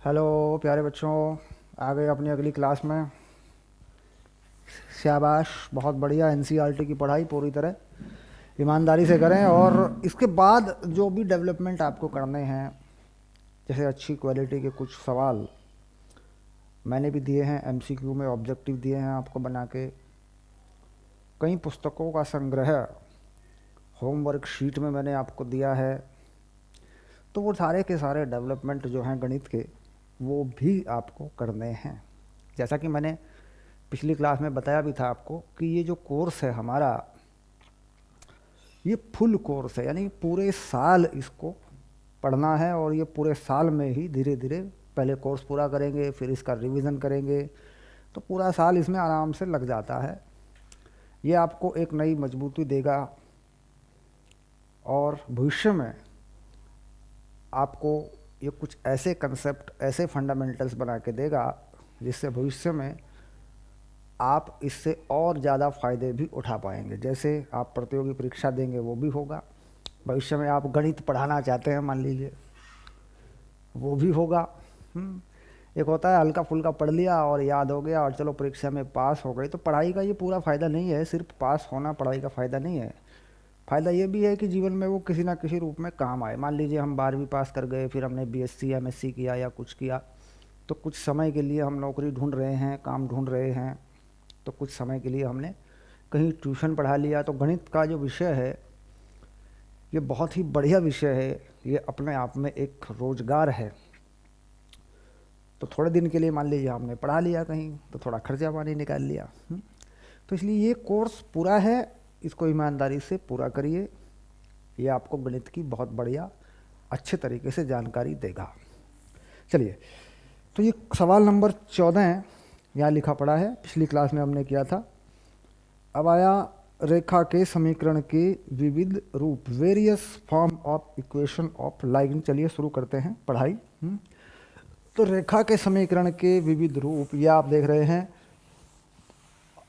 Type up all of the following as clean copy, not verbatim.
Hello प्यारे बच्चों, आ गए अपनी अगली क्लास में। शाबाश, बहुत बढ़िया। एनसीईआरटी की पढ़ाई पूरी तरह ईमानदारी से करें और इसके बाद जो भी डेवलपमेंट आपको करने हैं, जैसे अच्छी क्वालिटी के कुछ सवाल मैंने भी दिए हैं, एमसीक्यू में ऑब्जेक्टिव दिए हैं आपको बना के। कई पुस्तकों का संग्रह होमवर्क शीट में मैंने आपको दिया है। तो वो सारे के सारे डेवलपमेंट जो हैं गणित के, वो भी आपको करने हैं। जैसा कि मैंने पिछली क्लास में बताया भी था आपको कि ये जो कोर्स है हमारा, ये फुल कोर्स है, यानी पूरे साल इसको पढ़ना है। और ये पूरे साल में ही धीरे धीरे पहले कोर्स पूरा करेंगे, फिर इसका रिवीजन करेंगे, तो पूरा साल इसमें आराम से लग जाता है। ये आपको एक नई मजबूती देगा और भविष्य में आपको ये कुछ ऐसे कंसेप्ट, ऐसे फंडामेंटल्स बना के देगा जिससे भविष्य में आप इससे और ज़्यादा फ़ायदे भी उठा पाएंगे। जैसे आप प्रतियोगी परीक्षा देंगे वो भी होगा, भविष्य में आप गणित पढ़ाना चाहते हैं मान लीजिए, वो भी होगा। एक होता है हल्का फुल्का पढ़ लिया और याद हो गया और चलो परीक्षा में पास हो गई, तो पढ़ाई का ये पूरा फ़ायदा नहीं है। सिर्फ पास होना पढ़ाई का फ़ायदा नहीं है। फ़ायदा ये भी है कि जीवन में वो किसी ना किसी रूप में काम आए। मान लीजिए हम 12वीं पास कर गए, फिर हमने बीएससी एमएससी किया या कुछ किया, तो कुछ समय के लिए हम नौकरी ढूंढ रहे हैं, काम ढूंढ रहे हैं, तो कुछ समय के लिए हमने कहीं ट्यूशन पढ़ा लिया। तो गणित का जो विषय है ये बहुत ही बढ़िया विषय है, ये अपने आप में एक रोज़गार है। तो थोड़े दिन के लिए मान लीजिए हमने पढ़ा लिया कहीं, तो थोड़ा खर्चा पानी निकाल लिया। तो इसलिए ये कोर्स पूरा है, इसको ईमानदारी से पूरा करिए। ये आपको गणित की बहुत बढ़िया अच्छे तरीके से जानकारी देगा। चलिए, तो ये सवाल नंबर 14 यहाँ लिखा पड़ा है, पिछली क्लास में हमने किया था। अब आया रेखा के समीकरण के विविध रूप, various form of equation of line. चलिए शुरू करते हैं पढ़ाई। तो रेखा के समीकरण के विविध रूप, ये आप देख रहे हैं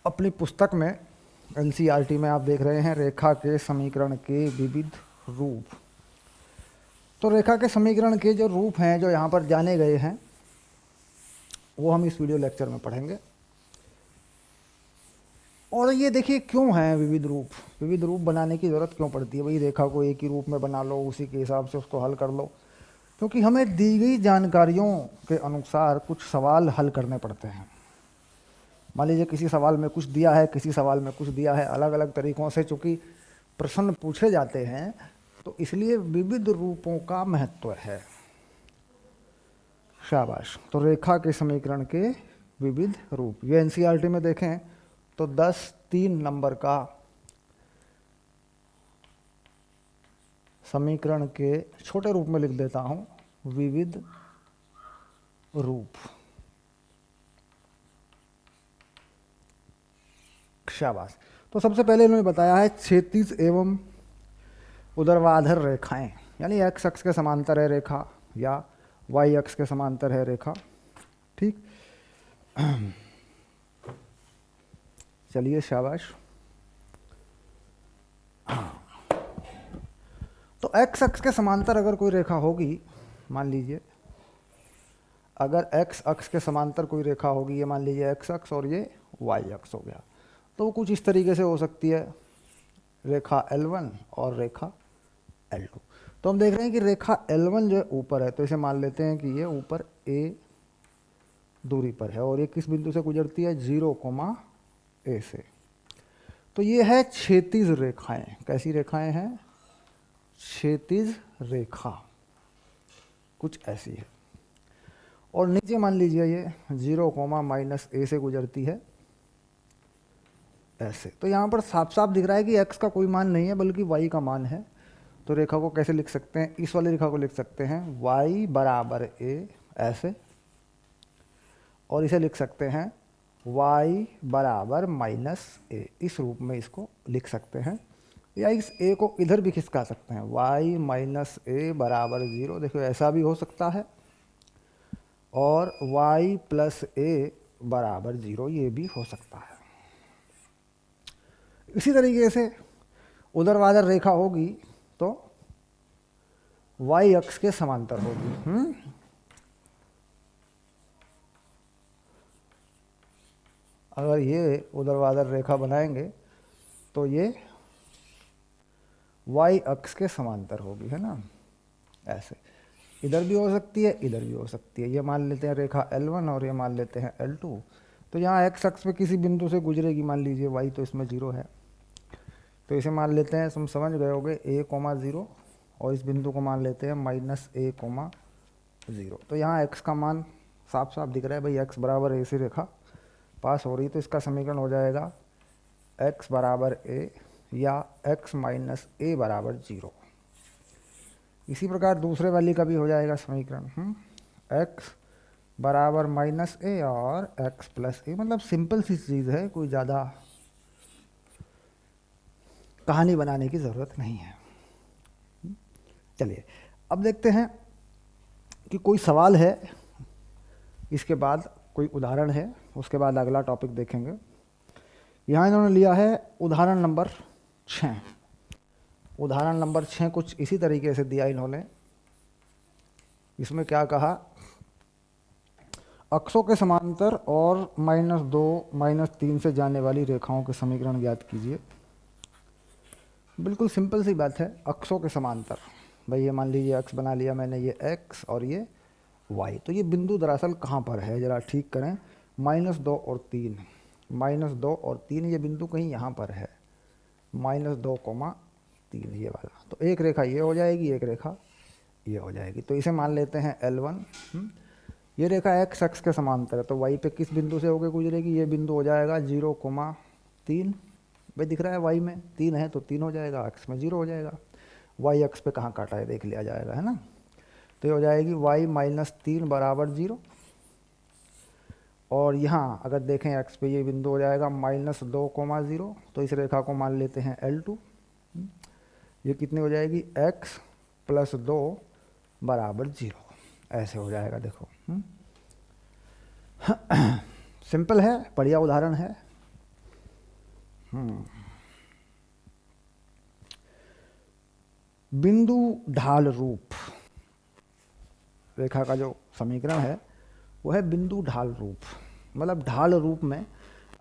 अपनी पुस्तक में, एनसीईआरटी में आप देख रहे हैं रेखा के समीकरण के विविध रूप। तो रेखा के समीकरण के जो रूप हैं, जो यहाँ पर जाने गए हैं, वो हम इस वीडियो लेक्चर में पढ़ेंगे। और ये देखिए क्यों है विविध रूप। विविध रूप बनाने की ज़रूरत क्यों पड़ती है? भाई रेखा को एक ही रूप में बना लो, उसी के हिसाब से उसको हल कर लो। क्योंकि हमें दी गई जानकारियों के अनुसार कुछ सवाल हल करने पड़ते हैं। मान लीजिए किसी सवाल में कुछ दिया है, किसी सवाल में कुछ दिया है, अलग अलग तरीक़ों से चूँकि प्रश्न पूछे जाते हैं, तो इसलिए विविध रूपों का महत्व है। शाबाश। तो रेखा के समीकरण के विविध रूप, ये एनसीईआरटी में देखें तो 10(3) नंबर का समीकरण के छोटे रूप में लिख देता हूँ, विविध रूप। शाबाश। तो सबसे पहले इन्होंने बताया है क्षैतिज एवं ऊर्ध्वाधर रेखाएं, यानी एक्स अक्ष के समांतर है रेखा या वाई अक्ष के समांतर है रेखा। ठीक, चलिए शाबाश। तो एक्स अक्ष के समांतर अगर कोई रेखा होगी, मान लीजिए अगर एक्स अक्ष के समांतर कोई रेखा होगी, ये मान लीजिए एक्स अक्ष और ये वाई अक्ष हो गया, तो वो कुछ इस तरीके से हो सकती है, रेखा L1 और रेखा L2। तो हम देख रहे हैं कि रेखा L1 जो है ऊपर है, तो इसे मान लेते हैं कि ये ऊपर a दूरी पर है और ये किस बिंदु से गुजरती है, 0, a से। तो ये है क्षैतिज रेखाएं। कैसी रेखाएं हैं? क्षैतिज रेखा कुछ ऐसी है। और नीचे मान लीजिए ये 0, -a से गुजरती है ऐसे। तो यहाँ पर साफ साफ दिख रहा है कि x का कोई मान नहीं है बल्कि y का मान है। तो रेखा को कैसे लिख सकते हैं? इस वाली रेखा को लिख सकते हैं y = a ऐसे, और इसे लिख सकते हैं y = -a, इस रूप में इसको लिख सकते हैं। या इस a को इधर भी खिसका सकते हैं, y - a = 0, देखो ऐसा भी हो सकता है, और y + a = 0, ये भी हो सकता है। इसी तरीके से ऊर्ध्वाधर रेखा होगी तो y अक्ष के समांतर होगी। अगर ये ऊर्ध्वाधर रेखा बनाएंगे तो ये y अक्ष के समांतर होगी, है ना। ऐसे इधर भी हो सकती है, इधर भी हो सकती है। ये मान लेते हैं रेखा L1 और ये मान लेते हैं L2। तो यहाँ x अक्ष पे किसी बिंदु से गुजरेगी, मान लीजिए y तो इसमें 0 है, तो इसे मान लेते हैं, तुम समझ गए होगे, a,0 और इस बिंदु को मान लेते हैं -a,0। तो यहाँ x का मान साफ साफ दिख रहा है भाई, x बराबर a से रेखा पास हो रही, तो इसका समीकरण हो जाएगा x बराबर a या x माइनस a बराबर 0। इसी प्रकार दूसरे वाली का भी हो जाएगा समीकरण, x बराबर -a और x प्लस a। मतलब सिंपल सी चीज़ है, कोई ज़्यादा कहानी बनाने की ज़रूरत नहीं है। चलिए अब देखते हैं कि कोई सवाल है, इसके बाद कोई उदाहरण है, उसके बाद अगला टॉपिक देखेंगे। यहाँ इन्होंने लिया है उदाहरण नंबर 6। उदाहरण नंबर 6 कुछ इसी तरीके से दिया इन्होंने। इसमें क्या कहा, अक्षों के समांतर और -2 -3 से जाने वाली रेखाओं के समीकरण ज्ञात कीजिए। बिल्कुल सिंपल सी बात है, अक्षों के समांतर। भाई ये मान लीजिए अक्ष बना लिया मैंने, ये x और ये y। तो ये बिंदु दरअसल कहाँ पर है, ज़रा ठीक करें। -2 और 3, -2 और 3 ये बिंदु कहीं यहाँ पर है, -2,3 ये वाला। तो एक रेखा ये हो जाएगी, एक रेखा ये हो जाएगी। तो इसे मान लेते हैं L1। ये रेखा x अक्ष के समांतर है, तो y पे किस बिंदु से होकर गुजरेगी, ये बिंदु हो जाएगा 0,3। भाई दिख रहा है y में 3 है तो 3 हो जाएगा, x में 0 हो जाएगा। y अक्ष पे कहाँ काटा है देख लिया जाएगा, है ना। तो ये हो जाएगी y -3 बराबर 0। और यहाँ अगर देखें x पे ये बिंदु हो जाएगा -2,0। तो इस रेखा को मान लेते हैं L2। ये कितनी हो जाएगी, x प्लस 2 बराबर 0। ऐसे हो जाएगा, देखो। सिंपल है, बढ़िया उदाहरण है। बिंदु ढाल रूप रेखा का जो समीकरण है वो है बिंदु ढाल रूप। मतलब ढाल रूप में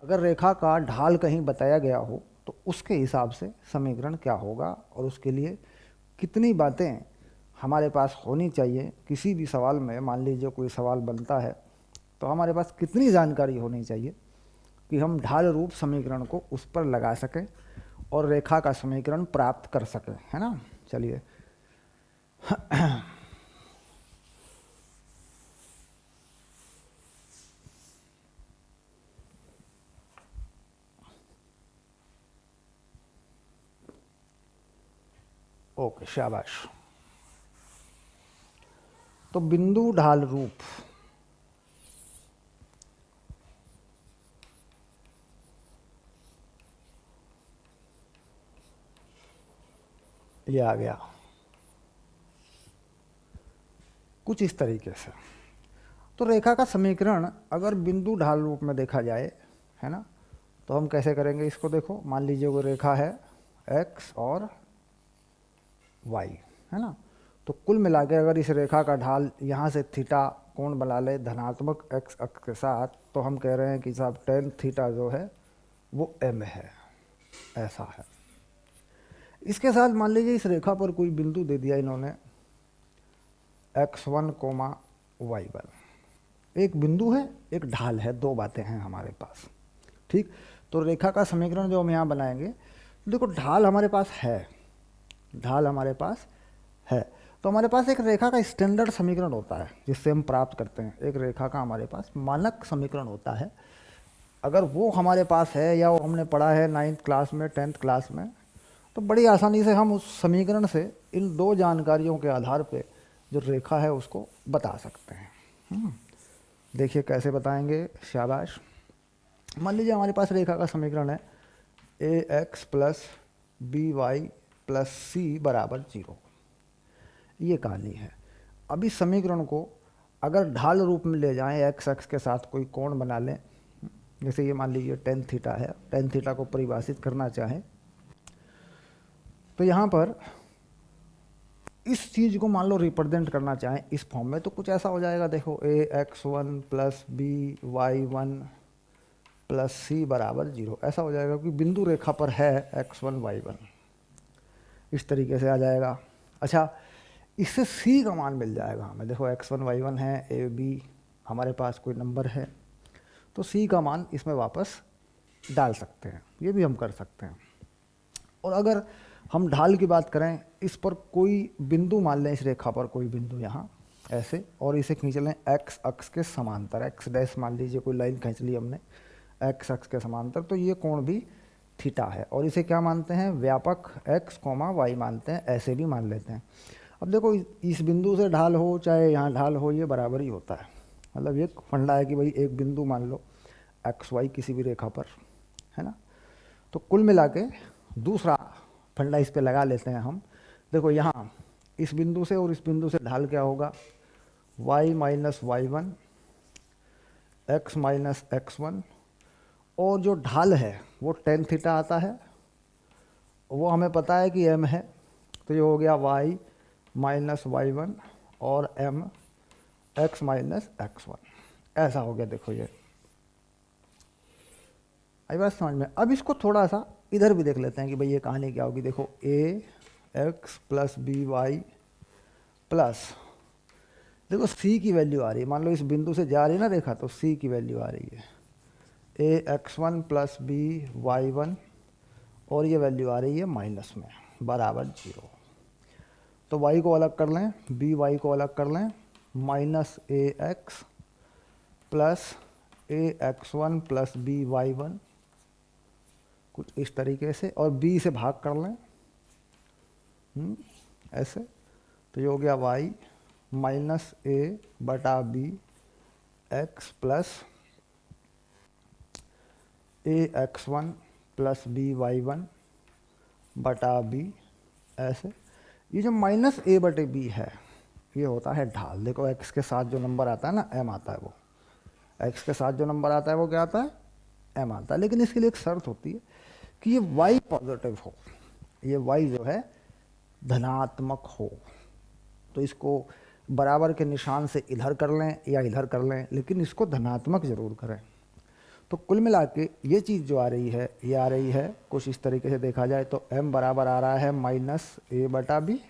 अगर रेखा का ढाल कहीं बताया गया हो तो उसके हिसाब से समीकरण क्या होगा, और उसके लिए कितनी बातें हमारे पास होनी चाहिए। किसी भी सवाल में मान लीजिए कोई सवाल बनता है तो हमारे पास कितनी जानकारी होनी चाहिए कि हम ढाल रूप समीकरण को उस पर लगा सकें और रेखा का समीकरण प्राप्त कर सकें, है ना। चलिए ओके, शाबाश। तो बिंदु ढाल रूप ये आ गया कुछ इस तरीके से। तो रेखा का समीकरण अगर बिंदु ढाल रूप में देखा जाए, है ना, तो हम कैसे करेंगे इसको। देखो मान लीजिए वो रेखा है x और y, है ना। तो कुल मिला के अगर इस रेखा का ढाल यहाँ से थीटा कोण बना ले धनात्मक x अक्ष के साथ, तो हम कह रहे हैं कि साहब tan थीटा जो है वो m है, ऐसा है। इसके साथ मान लीजिए इस रेखा पर कोई बिंदु दे दिया इन्होंने x1, y1। एक बिंदु है, एक ढाल है, दो बातें हैं हमारे पास, ठीक। तो रेखा का समीकरण जो हम यहाँ बनाएंगे, देखो ढाल हमारे पास है, ढाल हमारे पास है, तो हमारे पास एक रेखा का स्टैंडर्ड समीकरण होता है जिससे हम प्राप्त करते हैं। एक रेखा का हमारे पास मानक समीकरण होता है। अगर वो हमारे पास है या वो हमने पढ़ा है 9th क्लास में, 10th क्लास में, तो बड़ी आसानी से हम उस समीकरण से इन दो जानकारियों के आधार पे जो रेखा है उसको बता सकते हैं। देखिए कैसे बताएंगे, शाबाश। मान लीजिए हमारे पास रेखा का समीकरण है ax plus B Y plus C बराबर 0। ये कहानी है। अब इस समीकरण को अगर ढाल रूप में ले जाएं, x अक्ष के साथ कोई कोण बना लें, जैसे ये मान लीजिए tan थीटा है, tan थीटा को परिभाषित करना चाहें तो यहाँ पर इस चीज़ को मान लो रिप्रेजेंट करना चाहें इस फॉर्म में, तो कुछ ऐसा हो जाएगा। देखो ax1 plus B वाई1 plus C बराबर 0 ऐसा हो जाएगा, क्योंकि बिंदु रेखा पर है x1 y1, इस तरीके से आ जाएगा। अच्छा, इससे सी का मान मिल जाएगा हमें। देखो x1 y1 है, ए बी हमारे पास कोई नंबर है, तो सी का मान इसमें वापस डाल सकते हैं, ये भी हम कर सकते हैं। और अगर हम ढाल की बात करें, इस पर कोई बिंदु मान लें, इस रेखा पर कोई बिंदु यहाँ ऐसे, और इसे खींच लें एक्स अक्ष के समांतर, एक्स डैश मान लीजिए, कोई लाइन खींच ली हमने एक्स अक्ष के समांतर, तो ये कोण भी थीटा है। और इसे क्या मानते हैं, व्यापक एक्स कॉमा वाई मानते हैं, ऐसे भी मान लेते हैं। अब देखो, इस बिंदु से ढाल हो चाहे यहाँ ढाल हो, ये बराबर ही होता है। मतलब ये फंडा है कि भाई एक बिंदु मान लो एक्स वाई किसी भी रेखा पर, है ना। तो कुल मिला के दूसरा फंडा इस पे लगा लेते हैं हम। देखो यहाँ इस बिंदु से और इस बिंदु से ढाल क्या होगा, y minus y one, x minus x one, और जो ढाल है वो टेन थीटा आता है, वो हमें पता है कि m है, तो ये हो गया y माइनस वाई वन और m x minus x one, ऐसा हो गया। देखो ये आई बात समझ में। अब इसको थोड़ा सा इधर भी देख लेते हैं कि भाई ये कहानी क्या होगी। देखो a x plus B Y plus, देखो c की वैल्यू आ रही है, मान लो इस बिंदु से जा रही है ना रेखा, तो c की वैल्यू आ रही है a x1 plus B Y one, और ये वैल्यू आ रही है माइनस में बराबर 0। तो y को अलग कर लें, बी वाई को अलग कर लें, minus A X plus A X one plus B Y one, कुछ इस तरीके से, और b से भाग कर लें ऐसे, तो ये हो गया y माइनस ए बटा B X plus A X one plus B Y one बटा बी, ऐसे। ये जो माइनस ए बटे बी है, ये होता है ढाल। देखो x के साथ जो नंबर आता है ना, m आता है, वो x के साथ जो नंबर आता है वो क्या आता है, m आता है। लेकिन इसके लिए एक शर्त होती है कि ये y पॉजिटिव हो, ये y जो है धनात्मक हो। तो इसको बराबर के निशान से इधर कर लें या इधर कर लें, लेकिन इसको धनात्मक ज़रूर करें। तो कुल मिला के ये चीज़ जो आ रही है, ये आ रही है कुछ इस तरीके से देखा जाए तो m बराबर आ रहा है माइनस ए बटा बी।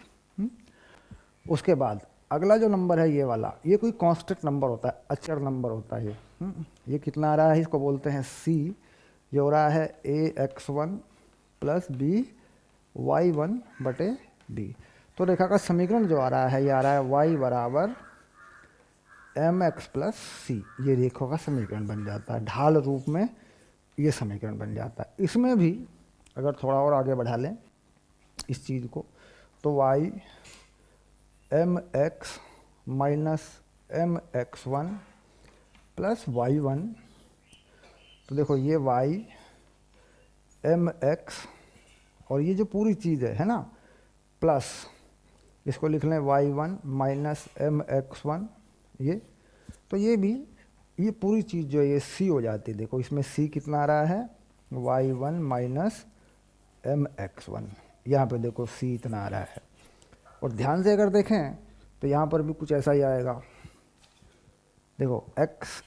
उसके बाद अगला जो नंबर है ये वाला, ये कोई कांस्टेंट नंबर होता है, अचर नंबर होता है ये कितना आ रहा है, इसको बोलते हैं c। ये हो रहा है A X one plus B Y one बटे बी। तो रेखा का समीकरण जो आ रहा है, ये आ रहा है y बराबर एम एक्स प्लस सी। ये रेखा का समीकरण बन जाता है, ढाल रूप में ये समीकरण बन जाता है। इसमें भी अगर थोड़ा और आगे बढ़ा लें इस चीज़ को, तो y m x minus m x one plus y one, तो देखो ये y एम एक्स, और ये जो पूरी चीज़ है ना, प्लस इसको लिख लें y one minus m x one, ये तो ये भी, ये पूरी चीज़ जो है ये c हो जाती है। देखो इसमें c कितना आ रहा है, y one minus m x one, यहाँ पर देखो c इतना आ रहा है। और ध्यान से अगर देखें तो यहाँ पर भी कुछ ऐसा ही आएगा। देखो x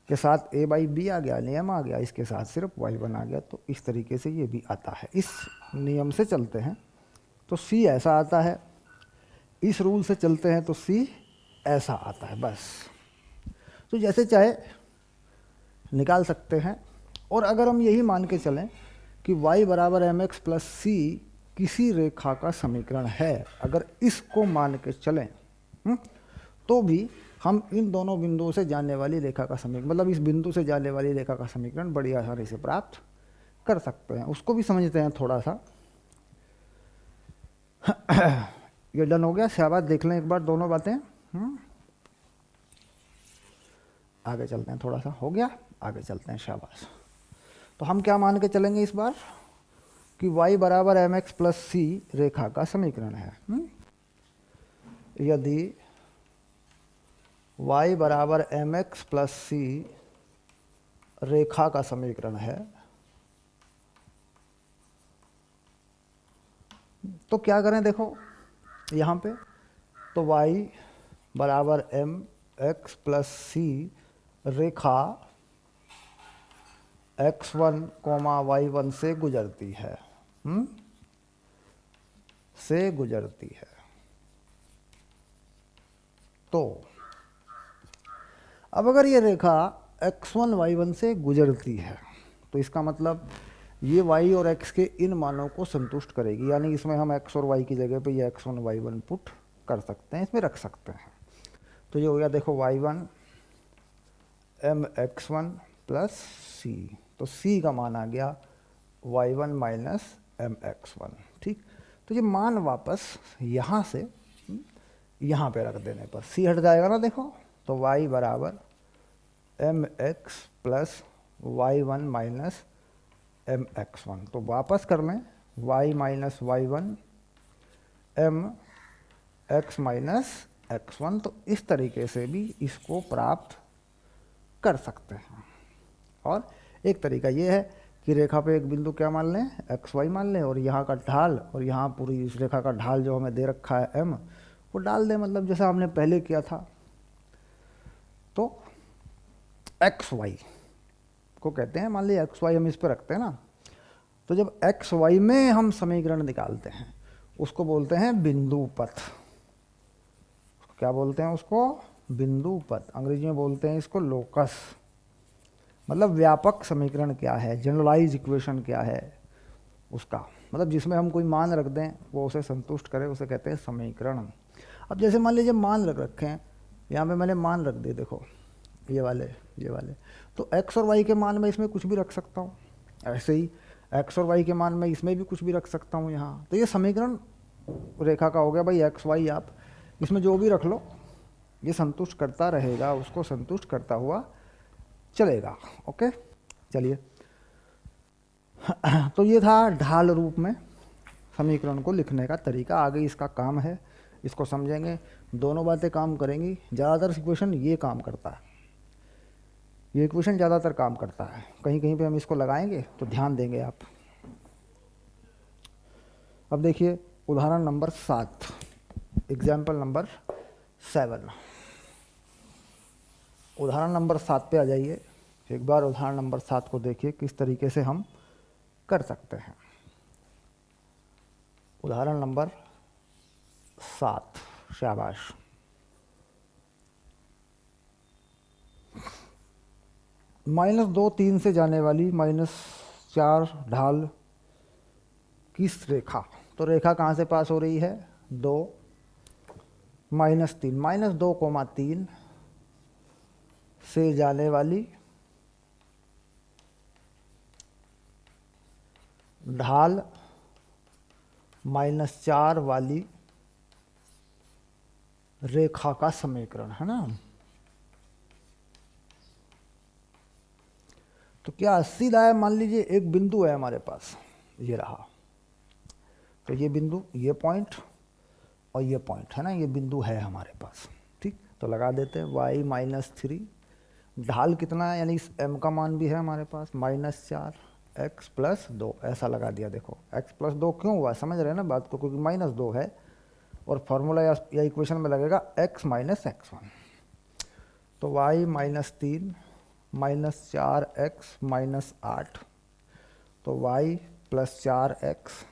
के साथ a बाई बी आ गया, नियम आ गया, इसके साथ सिर्फ वाई वन आ गया, तो इस तरीके से ये भी आता है। इस नियम से चलते हैं तो c ऐसा आता है, इस रूल से चलते हैं तो c ऐसा आता है, बस। तो जैसे चाहे निकाल सकते हैं। और अगर हम यही मान के चलें कि y बराबर एम एक्स प्लस सी किसी रेखा का समीकरण है, अगर इसको मान के चलें तो भी हम इन दोनों बिंदुओं से जाने वाली रेखा का समीकरण, मतलब इस बिंदु से जाने वाली रेखा का समीकरण बड़ी आसानी से प्राप्त कर सकते हैं। उसको भी समझते हैं थोड़ा सा। ये डन हो गया, शाबाश, देख लें एक बार दोनों बातें। आगे चलते हैं, थोड़ा सा हो गया, आगे चलते हैं, शाबाश। तो हम क्या मान के चलेंगे इस बार कि y बराबर एम एक्स प्लस सी रेखा का समीकरण है। यदि y बराबर एम एक्स प्लस सी रेखा का समीकरण है, तो क्या करें, देखो यहाँ पे, तो y बराबर एम एक्स प्लस सी रेखा x1 कोमा y1 से गुजरती है, से गुजरती है। तो अब अगर ये रेखा x1 y1 से गुजरती है तो इसका मतलब ये y और x के इन मानों को संतुष्ट करेगी, यानी इसमें हम x और y की जगह पे ये x1 y1 पुट कर सकते हैं, इसमें रख सकते हैं। तो ये हो गया देखो y1 mx1 प्लस c, तो c का मान आ गया y1 माइनस mx1। ठीक, तो ये मान वापस यहाँ से यहाँ पे रख देने पर c हट जाएगा ना, देखो तो y बराबर mx plus y1 minus mx1। तो वापस कर लें y minus y1 mx minus x1। तो इस तरीके से भी इसको प्राप्त कर सकते हैं। और एक तरीका ये है कि रेखा पे एक बिंदु क्या मान लें, एक्स वाई मान लें, और यहाँ का ढाल और यहाँ पूरी इस रेखा का ढाल जो हमें दे रखा है m, वो डाल दें, मतलब जैसा हमने पहले किया था। तो एक्स वाई को कहते हैं, मान लीजिए एक्स वाई हम इस पर रखते हैं ना, तो जब एक्स वाई में हम समीकरण निकालते हैं उसको बोलते हैं बिंदु पथ। क्या बोलते हैं उसको, बिंदु पथ। अंग्रेजी में बोलते हैं इसको लोकस। मतलब व्यापक समीकरण क्या है, जनरलाइज इक्वेशन क्या है उसका, मतलब जिसमें हम कोई मान रख दें वो उसे संतुष्ट करे, उसे कहते हैं समीकरण। अब जैसे मान लीजिए मान रख रखे हैं, यहाँ पे मैंने मान रख दिए, देखो ये वाले, तो x और y के मान में इसमें कुछ भी रख सकता हूँ, ऐसे ही x और y के मान में इसमें भी कुछ भी रख सकता हूँ यहाँ। तो ये समीकरण रेखा का हो गया भाई x y, आप इसमें जो भी रख लो ये संतुष्ट करता रहेगा, उसको संतुष्ट करता हुआ चलेगा। ओके, चलिए। तो ये था ढाल रूप में समीकरण को लिखने का तरीका। आगे इसका काम है, इसको समझेंगे, दोनों बातें काम करेंगी। ज़्यादातर इक्वेशन ये काम करता है, ये इक्वेशन ज़्यादातर काम करता है। कहीं कहीं पे हम इसको लगाएंगे तो ध्यान देंगे आप। अब देखिए उदाहरण नंबर 7, एग्जाम्पल नंबर 7। उदाहरण नंबर 7 पे आ जाइए। एक बार उदाहरण नंबर 7 को देखिए किस तरीके से हम कर सकते हैं। उदाहरण नंबर 7, शाबाश। -2 3 से जाने वाली -4 ढाल किस रेखा, तो रेखा कहाँ से पास हो रही है, 2 -3, -2,3 से जाने वाली ढाल -4 वाली रेखा का समीकरण है ना। तो क्या सीधा है, मान लीजिए एक बिंदु है हमारे पास, ये रहा, तो ये बिंदु, ये पॉइंट और ये पॉइंट है ना, ये बिंदु है हमारे पास। ठीक, तो लगा देते हैं y -3, ढाल कितना है, यानी इस m का मान भी है हमारे पास, -4 x प्लस 2, ऐसा लगा दिया। देखो x प्लस 2 क्यों हुआ, समझ रहे हैं ना बात को, क्योंकि -2 है और फॉर्मूला या इक्वेशन में लगेगा x माइनस x1। तो y -3 -4x -8, तो y प्लस 4x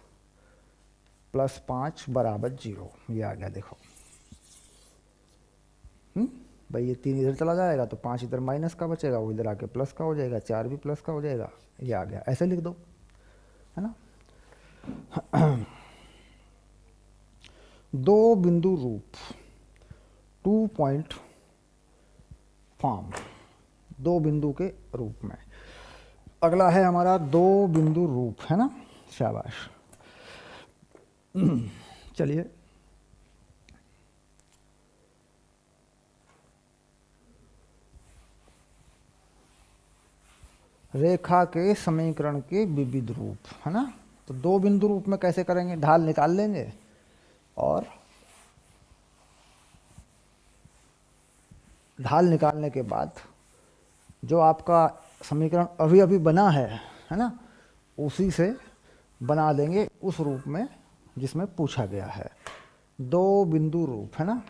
प्लस 5 बराबर 0, ये आ गया। देखो भाई ये 3 इधर चला जाएगा तो 5 इधर माइनस का बचेगा, वो इधर आके प्लस का हो जाएगा, 4 भी प्लस का हो जाएगा, ये आ गया। ऐसे लिख दो, है ना। दो बिंदु रूप, 2 पॉइंट फॉर्म, दो बिंदु के रूप में। अगला है हमारा दो बिंदु रूप, है ना, शाबाश। चलिए रेखा के समीकरण के विविध रूप, है ना। तो दो बिंदु रूप में कैसे करेंगे, ढाल निकाल लेंगे और ढाल निकालने के बाद जो आपका समीकरण अभी अभी बना है ना, उसी से बना देंगे उस रूप में जिसमें पूछा गया है। दो बिंदु रूप, है ना,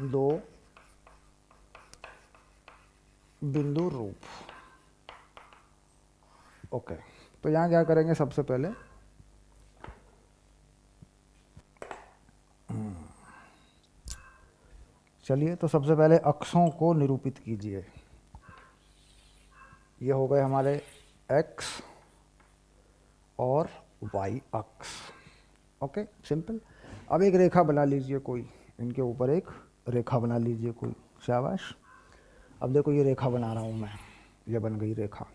दो बिंदु रूप। ओके, तो यहाँ क्या करेंगे सबसे पहले, चलिए तो सबसे पहले अक्षों को निरूपित कीजिए। ये हो गए हमारे एक्स और वाई अक्ष। Okay, simple. अब एक रेखा बना लीजिए कोई, इनके ऊपर एक रेखा बना लीजिए कोई, शाबाश। अब देखो ये रेखा बना रहा हूँ मैं, ये बन गई रेखा।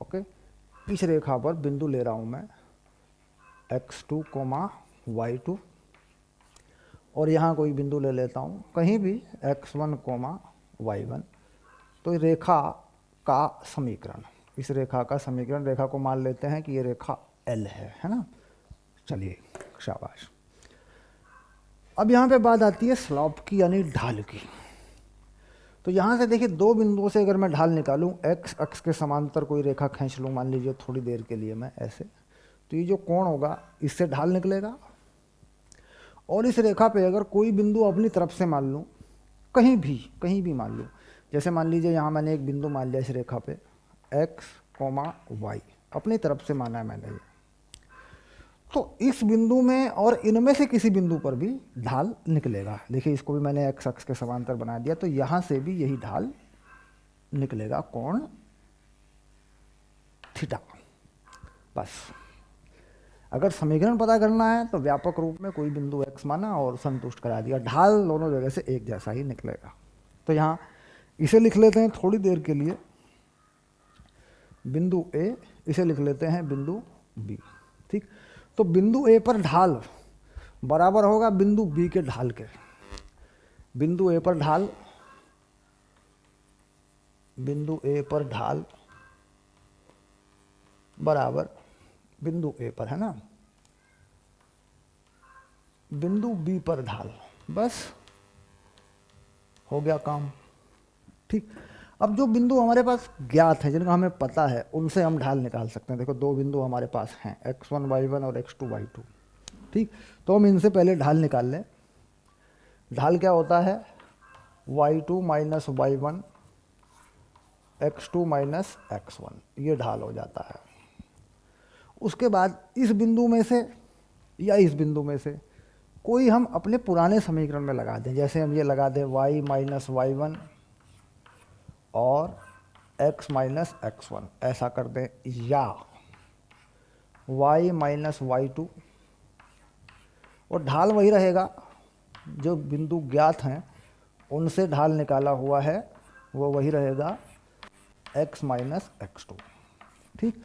ओके, इस रेखा पर बिंदु ले रहा हूँ मैं x2 कोमा y2, और यहाँ कोई बिंदु ले लेता हूँ कहीं भी x1 कोमा y1। तो रेखा का समीकरण, इस रेखा का समीकरण, रेखा को मान लेते हैं कि ये रेखा L है ना। चलिए, शाबाश। अब यहाँ पे बात आती है स्लॉप की, यानी ढाल की। तो यहाँ से देखिए, दो बिंदुओं से अगर मैं ढाल निकालूं, x अक्ष के समांतर कोई रेखा खींच लूँ मान लीजिए थोड़ी देर के लिए मैं ऐसे, तो ये जो कोण होगा इससे ढाल निकलेगा। और इस रेखा पे अगर कोई बिंदु अपनी तरफ से मान लूँ, कहीं भी मान लूँ, जैसे मान लीजिए यहाँ मैंने एक बिंदु मान लिया इस रेखा पे x कोमा y, अपनी तरफ से माना है मैंने ये, तो इस बिंदु में और इनमें से किसी बिंदु पर भी ढाल निकलेगा। देखिए इसको भी मैंने x अक्ष के समांतर बना दिया, तो यहाँ से भी यही ढाल निकलेगा, कोण थीटा। बस, अगर समीकरण पता करना है तो व्यापक रूप में कोई बिंदु x माना और संतुष्ट करा दिया, ढाल दोनों जगह से एक जैसा ही निकलेगा। तो यहाँ इसे लिख लेते हैं थोड़ी देर के लिए बिंदु A, इसे लिख लेते हैं बिंदु B। ठीक, तो बिंदु A पर ढाल बराबर होगा बिंदु B के ढाल के। बिंदु A पर ढाल, बिंदु A पर ढाल बराबर बिंदु A पर, है ना, बिंदु B पर ढाल। बस हो गया काम। ठीक, अब जो बिंदु हमारे पास ज्ञात हैं, जिनका हमें पता है, उनसे हम ढाल निकाल सकते हैं। देखो दो बिंदु हमारे पास हैं, x1 y1 और x2 y2। ठीक, तो हम इनसे पहले ढाल निकाल लें। ढाल क्या होता है, y2 minus y1 x2 minus x1, ये ढाल हो जाता है। उसके बाद इस बिंदु में से या इस बिंदु में से कोई हम अपने पुराने समीकरण में लगा दें, जैसे हम ये लगा दें y माइनस y1 और x माइनस x1, ऐसा कर दें, या y माइनस y2, और ढाल वही रहेगा, जो बिंदु ज्ञात हैं उनसे ढाल निकाला हुआ है वो वही रहेगा, x माइनस x2। ठीक,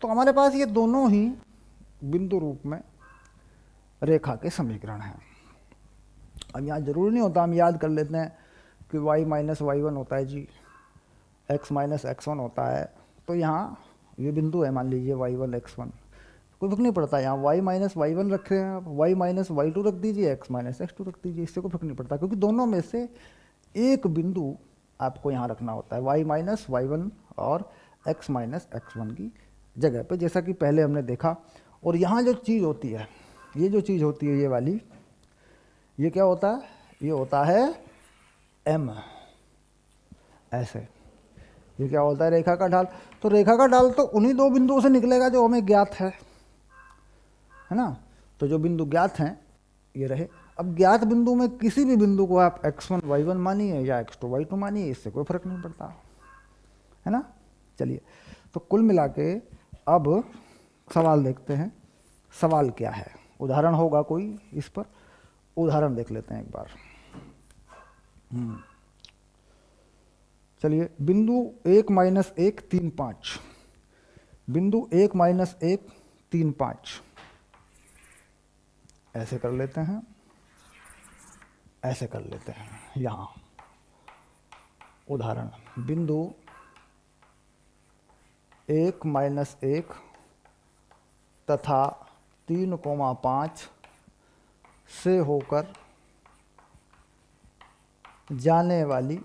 तो हमारे पास ये दोनों ही बिंदु रूप में रेखा के समीकरण हैं। अब यहाँ जरूरी नहीं होता, हम याद कर लेते हैं कि y माइनस y1 होता है जी, x माइनस x1 होता है। तो यहाँ ये बिंदु है, मान लीजिए y1 x1, कोई फर्क नहीं पड़ता, यहाँ y माइनस y1 रख रहे हैं आप, y माइनस y2 रख दीजिए, x माइनस x2 रख दीजिए, इससे कोई फर्क नहीं पड़ता, क्योंकि दोनों में से एक बिंदु आपको यहाँ रखना होता है, y माइनस y1 और x माइनस x1 की जगह पे, जैसा कि पहले हमने देखा। और यहाँ जो चीज़ होती है, ये जो चीज़ होती है ये वाली, ये क्या होता है, ये होता है m, ऐसे। ये क्या होता है, रेखा का ढाल। तो रेखा का ढाल तो उन्हीं दो बिंदुओं से निकलेगा जो हमें ज्ञात है ना। तो जो बिंदु ज्ञात हैं ये रहे। अब ज्ञात बिंदु में किसी भी बिंदु को आप x1 y1 मानिए या x2 y2 मानिए, इससे कोई फर्क नहीं पड़ता, है ना। चलिए, तो कुल मिला के अब सवाल देखते हैं, सवाल क्या है। उदाहरण होगा कोई इस पर, उदाहरण देख लेते हैं एक बार। चलिए, बिंदु 1 माइनस 1 3 5, बिंदु 1 माइनस 1 3 5, ऐसे कर लेते हैं, ऐसे कर लेते हैं। यहाँ उदाहरण, बिंदु 1 माइनस 1 तथा 3,5 से होकर जाने वाली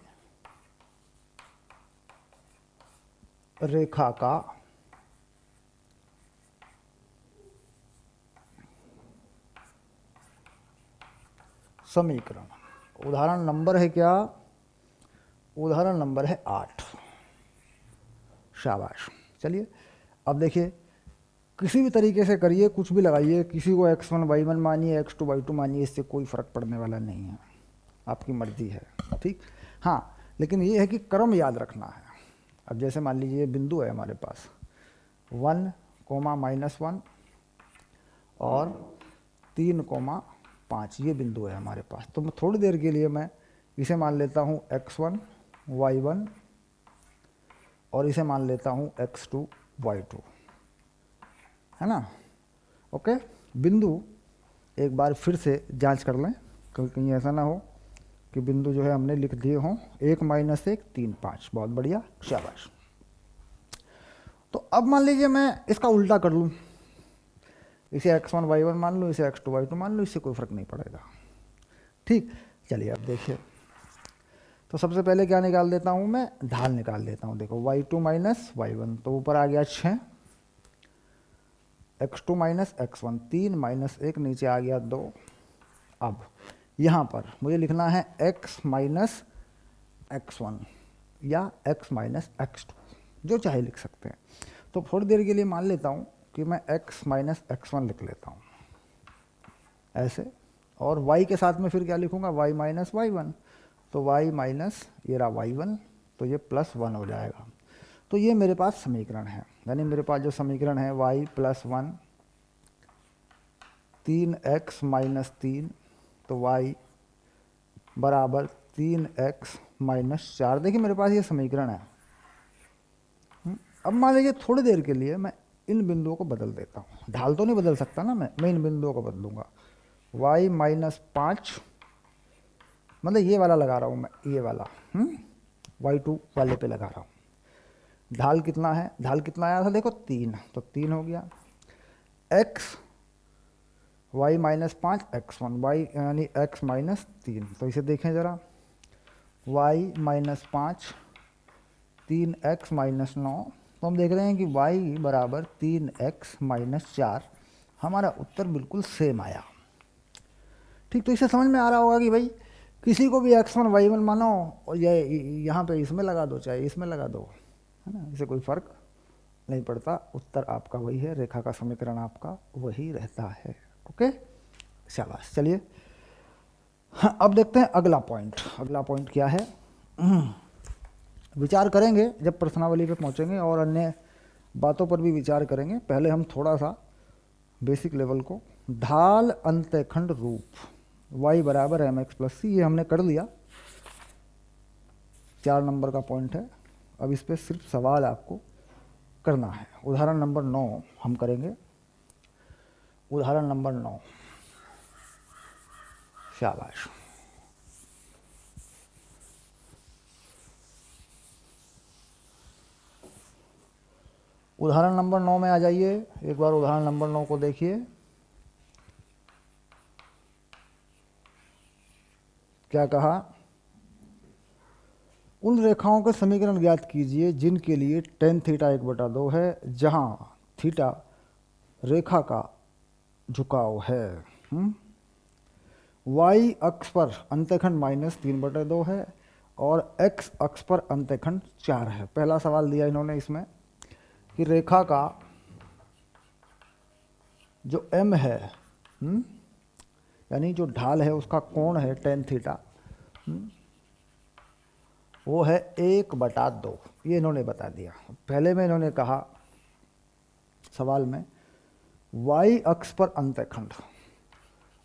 रेखा का समीकरण। उदाहरण नंबर है क्या, उदाहरण नंबर है 8। शाबाश। चलिए अब देखिए, किसी भी तरीके से करिए, कुछ भी लगाइए, किसी को x1 y1 मानिए, x2 y2 मानिए, इससे कोई फ़र्क पड़ने वाला नहीं है, आपकी मर्ज़ी है। ठीक, हाँ, लेकिन ये है कि क्रम याद रखना है। अब जैसे मान लीजिए बिंदु है हमारे पास 1, -1 और 3, 5, ये बिंदु है हमारे पास। तो मैं थोड़ी देर के लिए मैं इसे मान लेता हूँ x1 y1 और इसे मान लेता हूँ x2 y2, है ना। ओके, बिंदु एक बार फिर से जांच कर लें, क्योंकि कहीं ऐसा ना हो कि बिंदु जो है हमने लिख दिए हों 1 - 1 3 5। बहुत बढ़िया, शाबाश। तो अब मान लीजिए मैं इसका उल्टा कर लूँ, इसे x1 y1 मान लूँ, इसे x2 y2 मान लूँ, इससे कोई फ़र्क नहीं पड़ेगा। ठीक, चलिए अब देखिए, तो सबसे पहले क्या निकाल देता हूँ मैं, ढाल निकाल देता हूँ। देखो y2 - y1, तो ऊपर आ गया 6, x2 - x1 3 - 1, नीचे आ गया 2। अब यहाँ पर मुझे लिखना है x - x1 या x - x2, जो चाहे लिख सकते हैं। तो थोड़ी देर के लिए मान लेता हूँ कि मैं x - x1 लिख लेता हूँ ऐसे, और y के साथ में फिर क्या लिखूँगा, y - y1, तो y माइनस ये रहा y1, तो ये +1 हो जाएगा। तो ये मेरे पास समीकरण है, यानी मेरे पास जो समीकरण है y + 1 3x - 3, तो y बराबर 3x - 4। देखिए मेरे पास ये समीकरण है। अब मान लीजिए थोड़ी देर के लिए मैं इन बिंदुओं को बदल देता हूँ, ढाल तो नहीं बदल सकता ना मैं इन बिंदुओं को बदलूंगा। y - 5, मतलब ये वाला लगा रहा हूँ मैं, ये वाला y2 वाले पे लगा रहा हूँ। ढाल कितना है, ढाल कितना आया था देखो 3, तो 3 हो गया। x y - 5 x1, y यानी x - 3, तो इसे देखें ज़रा, y - 5 3x - 9, तो हम देख रहे हैं कि y बराबर 3x - 4। हमारा उत्तर बिल्कुल सेम आया। ठीक, तो इसे समझ में आ रहा होगा कि भाई किसी को भी x1 y1 मानो और ये यहाँ पे इसमें लगा दो चाहे इसमें लगा दो, है ना, इसे कोई फ़र्क नहीं पड़ता, उत्तर आपका वही है, रेखा का समीकरण आपका वही रहता है। ओके, शाबाश। चलिए हाँ, अब देखते हैं अगला पॉइंट। अगला पॉइंट क्या है, विचार करेंगे जब प्रश्नावली पे पहुँचेंगे और अन्य बातों पर भी विचार करेंगे। पहले हम थोड़ा सा बेसिक लेवल को, ढाल अंतःखंड रूप y बराबर mx + c, ये हमने कर लिया, 4 नंबर का पॉइंट है। अब इस पर सिर्फ सवाल आपको करना है। उदाहरण नंबर 9 हम करेंगे, उदाहरण नंबर 9, शाबाश। उदाहरण नंबर 9 में आ जाइए, एक बार उदाहरण नंबर 9 को देखिए। क्या कहा, उन रेखाओं के समीकरण ज्ञात कीजिए जिनके लिए tan θ 1/2 है, जहां थीटा रेखा का झुकाव है। y अक्ष पर अंतःखंड -3/2 है और x अक्ष पर अंतःखंड 4 है। पहला सवाल दिया इन्होंने इसमें कि रेखा का जो m है, यानी जो ढाल है उसका कोण है tan θ, वो है 1/2, ये इन्होंने बता दिया। पहले में इन्होंने कहा सवाल में y अक्ष पर अंतःखंड,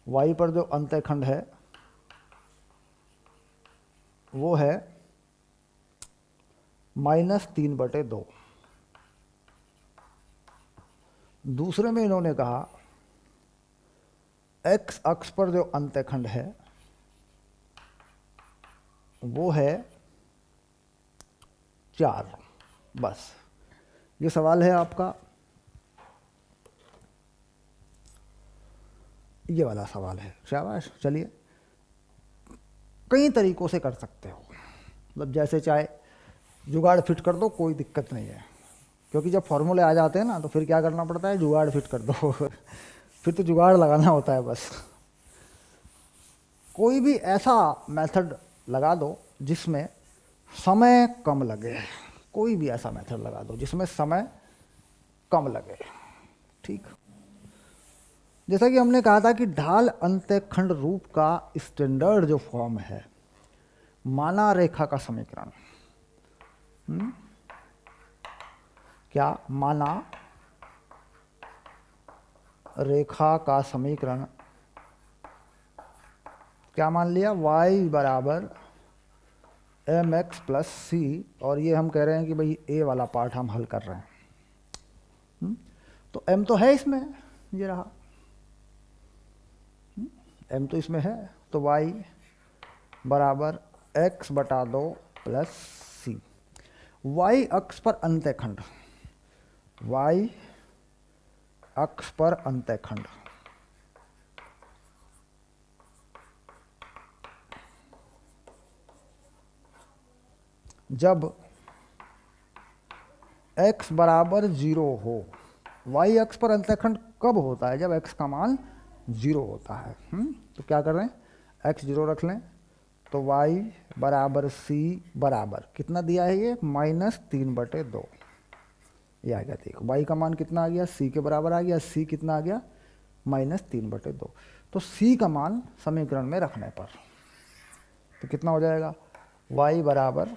y पर जो अंतःखंड है वो है -3/2। दूसरे में इन्होंने कहा x अक्ष पर जो अंतःखंड है वो है 4। बस ये सवाल है आपका, ये वाला सवाल है। शाबाश। चलिए, कई तरीक़ों से कर सकते हो, मतलब जैसे चाहे जुगाड़ फिट कर दो, कोई दिक्कत नहीं है, क्योंकि जब फॉर्मूले आ जाते हैं ना तो फिर क्या करना पड़ता है, जुगाड़ फिट कर दो फिर तो जुगाड़ लगाना होता है बस। कोई भी ऐसा मेथड लगा दो जिसमें समय कम लगे, कोई भी ऐसा मेथड लगा दो जिसमें समय कम लगे। ठीक, जैसा कि हमने कहा था कि ढाल अंतःखंड रूप का स्टैंडर्ड जो फॉर्म है माना रेखा का समीकरण, क्या माना रेखा का समीकरण, क्या मान लिया, y बराबर एम एक्स प्लस सी, और ये हम कह रहे हैं कि भाई ए वाला पार्ट हम हल कर रहे हैं। तो m तो है इसमें, ये रहा, m तो इसमें है, तो y बराबर x बटा 2 प्लस सी। y अक्ष पर अंतःखंड, y अक्ष पर अंतःखंड, जब x बराबर 0 हो, y अक्ष पर अंतःखंड कब होता है, जब x का मान 0 होता है। तो क्या कर रहे हैं, x 0 रख लें, तो y बराबर c बराबर कितना दिया है ये, -3/2, ये आ गया। देखो y का मान कितना आ गया, c के बराबर आ गया, c कितना आ गया, -3/2। तो c का मान समीकरण में रखने पर तो कितना हो जाएगा, y बराबर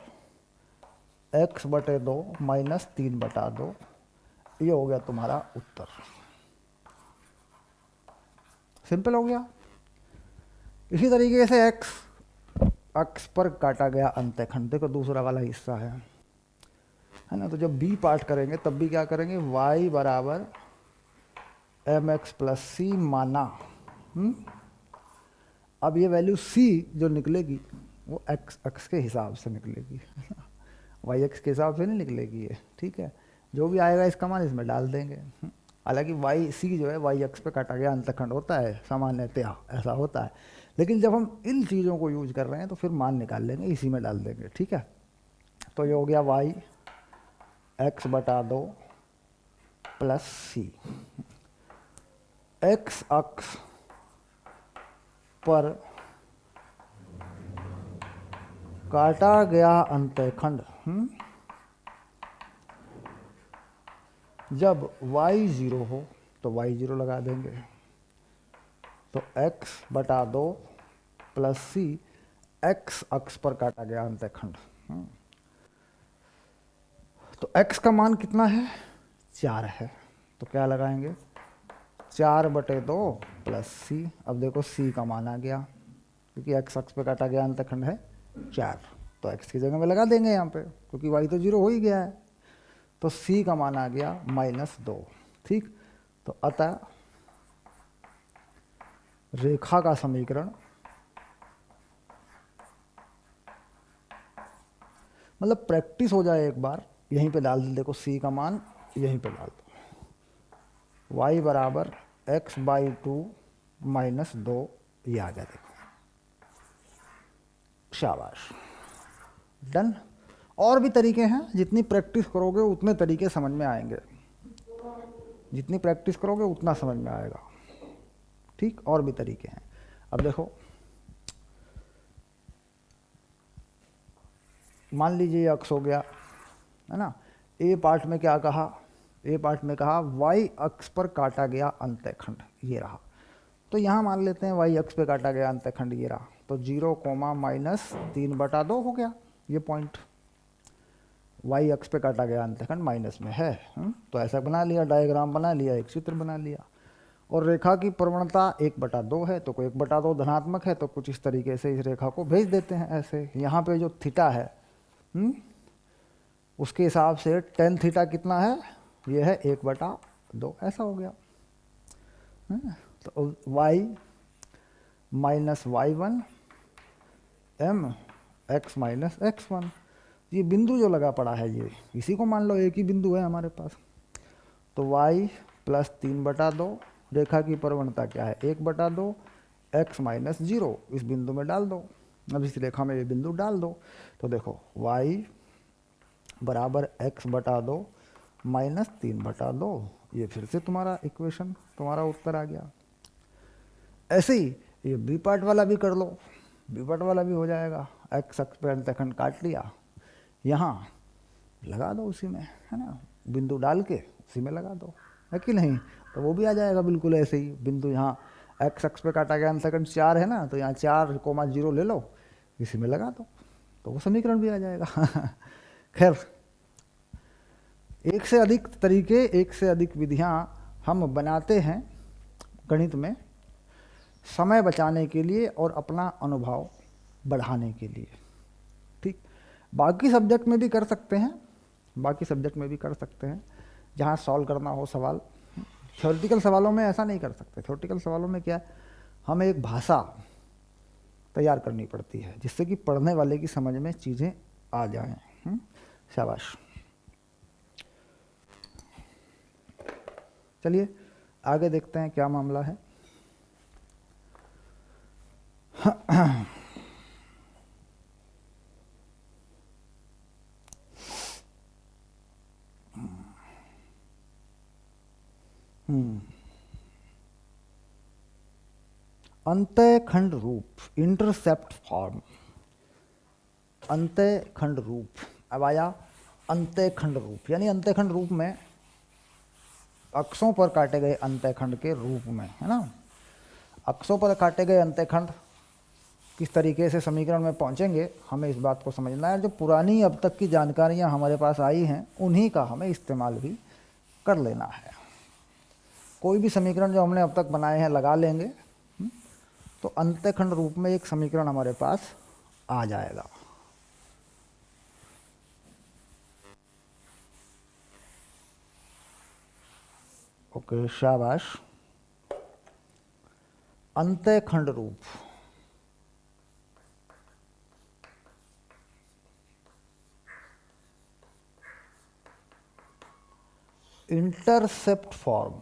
x/2 -3/2, ये हो गया तुम्हारा उत्तर। सिंपल हो गया। इसी तरीके से x अक्ष पर काटा गया अंतःखंड, देखो दूसरा वाला हिस्सा है ना, तो जब b पार्ट करेंगे तब भी क्या करेंगे, y बराबर एम एक्स प्लस सी माना, अब ये वैल्यू c जो निकलेगी वो x अक्ष के हिसाब से निकलेगी, y अक्ष के हिसाब से नहीं निकलेगी ये, ठीक है। जो भी आएगा इसका मान इसमें डाल देंगे। हालांकि y c जो है y अक्ष पे काटा गया अंतःखंड होता है, सामान्यतया ऐसा होता है, लेकिन जब हम इन चीज़ों को यूज कर रहे हैं तो फिर मान निकाल लेंगे, इसी में डाल देंगे, ठीक है। तो ये हो गया y x/2 प्लस सी। x अक्ष पर काटा गया अंतःखंड, जब y 0 हो तो y 0 लगा देंगे, तो x/2 प्लस सी, x अक्ष पर काटा गया अंतःखंड। तो x का मान कितना है, 4 है, तो क्या लगाएंगे, 4/2 प्लस सी। अब देखो c का मान आ गया, क्योंकि x अक्ष पर काटा गया अंतःखंड है 4, तो x की जगह में लगा देंगे यहाँ पे, क्योंकि y तो 0 हो ही गया है। तो c का मान आ गया -2, ठीक। तो अतः रेखा का समीकरण, मतलब प्रैक्टिस हो जाए एक बार, यहीं पे डाल दो, देखो c का मान यहीं पे डाल दो, y बराबर x/2 -2, ये आ गया, देखो, शाबाश, डन। और भी तरीके हैं, जितनी प्रैक्टिस करोगे उतने तरीके समझ में आएंगे, जितनी प्रैक्टिस करोगे उतना समझ में आएगा, ठीक। और भी तरीके हैं। अब देखो, मान लीजिए ये अक्ष हो गया, है ना, ए पार्ट में क्या कहा, ए पार्ट में कहा y अक्ष पर काटा गया अंतःखंड, ये रहा। तो यहाँ मान लेते हैं y अक्ष पर काटा गया अंतःखंड ये रहा, तो 0, -3/2 हो गया ये पॉइंट, y अक्ष पे काटा गया अंतःखंड माइनस में है। तो ऐसा बना लिया, डायग्राम बना लिया, एक चित्र बना लिया। और रेखा की प्रवणता 1/2 है, तो कोई 1/2 धनात्मक है, तो कुछ इस तरीके से इस रेखा को भेज देते हैं ऐसे। यहाँ पे जो थीटा है उसके हिसाब से tan थीटा कितना है, ये है 1/2, ऐसा हो गया। तो y minus y1 m x minus x1, ये बिंदु जो लगा पड़ा है ये, इसी को मान लो एक ही बिंदु है हमारे पास। तो y प्लस 3/2, रेखा की प्रवणता क्या है 1/2, x माइनस 0 इस बिंदु में डाल दो, अब इस रेखा में ये बिंदु डाल दो। तो देखो y बराबर x/2 माइनस 3/2, ये फिर से तुम्हारा इक्वेशन, तुम्हारा उत्तर आ गया। ऐसे ही ये बी पार्ट वाला भी कर लो, बी पार्ट वाला भी हो जाएगा। x अक्ष पे अंतःखंड काट लिया, यहाँ लगा दो उसी में, है ना, बिंदु डाल के इसी में लगा दो, है कि नहीं। तो वो भी आ जाएगा बिल्कुल ऐसे ही। बिंदु यहाँ एक्स अक्ष पे काटा गया अंतःखंड 4 है ना, तो यहाँ 4,0 ले लो, इसी में लगा दो, तो वो समीकरण भी आ जाएगा। खैर, एक से अधिक तरीके, एक से अधिक विधियाँ हम बनाते हैं गणित में, समय बचाने के लिए और अपना अनुभव बढ़ाने के लिए। ठीक, बाकी सब्जेक्ट में भी कर सकते हैं, बाकी सब्जेक्ट में भी कर सकते हैं जहाँ सॉल्व करना हो सवाल। थ्योरेटिकल सवालों में ऐसा नहीं कर सकते। थ्योरेटिकल सवालों में क्या है, हमें एक भाषा तैयार करनी पड़ती है जिससे कि पढ़ने वाले की समझ में चीज़ें आ जाएं। शाबाश। चलिए आगे देखते हैं क्या मामला है। अंतःखंड रूप, इंटरसेप्ट फॉर्म, अंतःखंड रूप। अब आया अंतःखंड रूप, यानी अंतःखंड रूप में अक्षों पर काटे गए अंतःखंड के रूप में, है ना। अक्षों पर काटे गए अंतःखंड किस तरीके से समीकरण में पहुंचेंगे, हमें इस बात को समझना है। जो पुरानी अब तक की जानकारियां हमारे पास आई हैं उन्हीं का हमें इस्तेमाल भी कर लेना है। कोई भी समीकरण जो हमने अब तक बनाए हैं लगा लेंगे, तो अंतःखंड रूप में एक समीकरण हमारे पास आ जाएगा। ओके, शाबाश। अंतःखंड रूप, इंटरसेप्ट फॉर्म,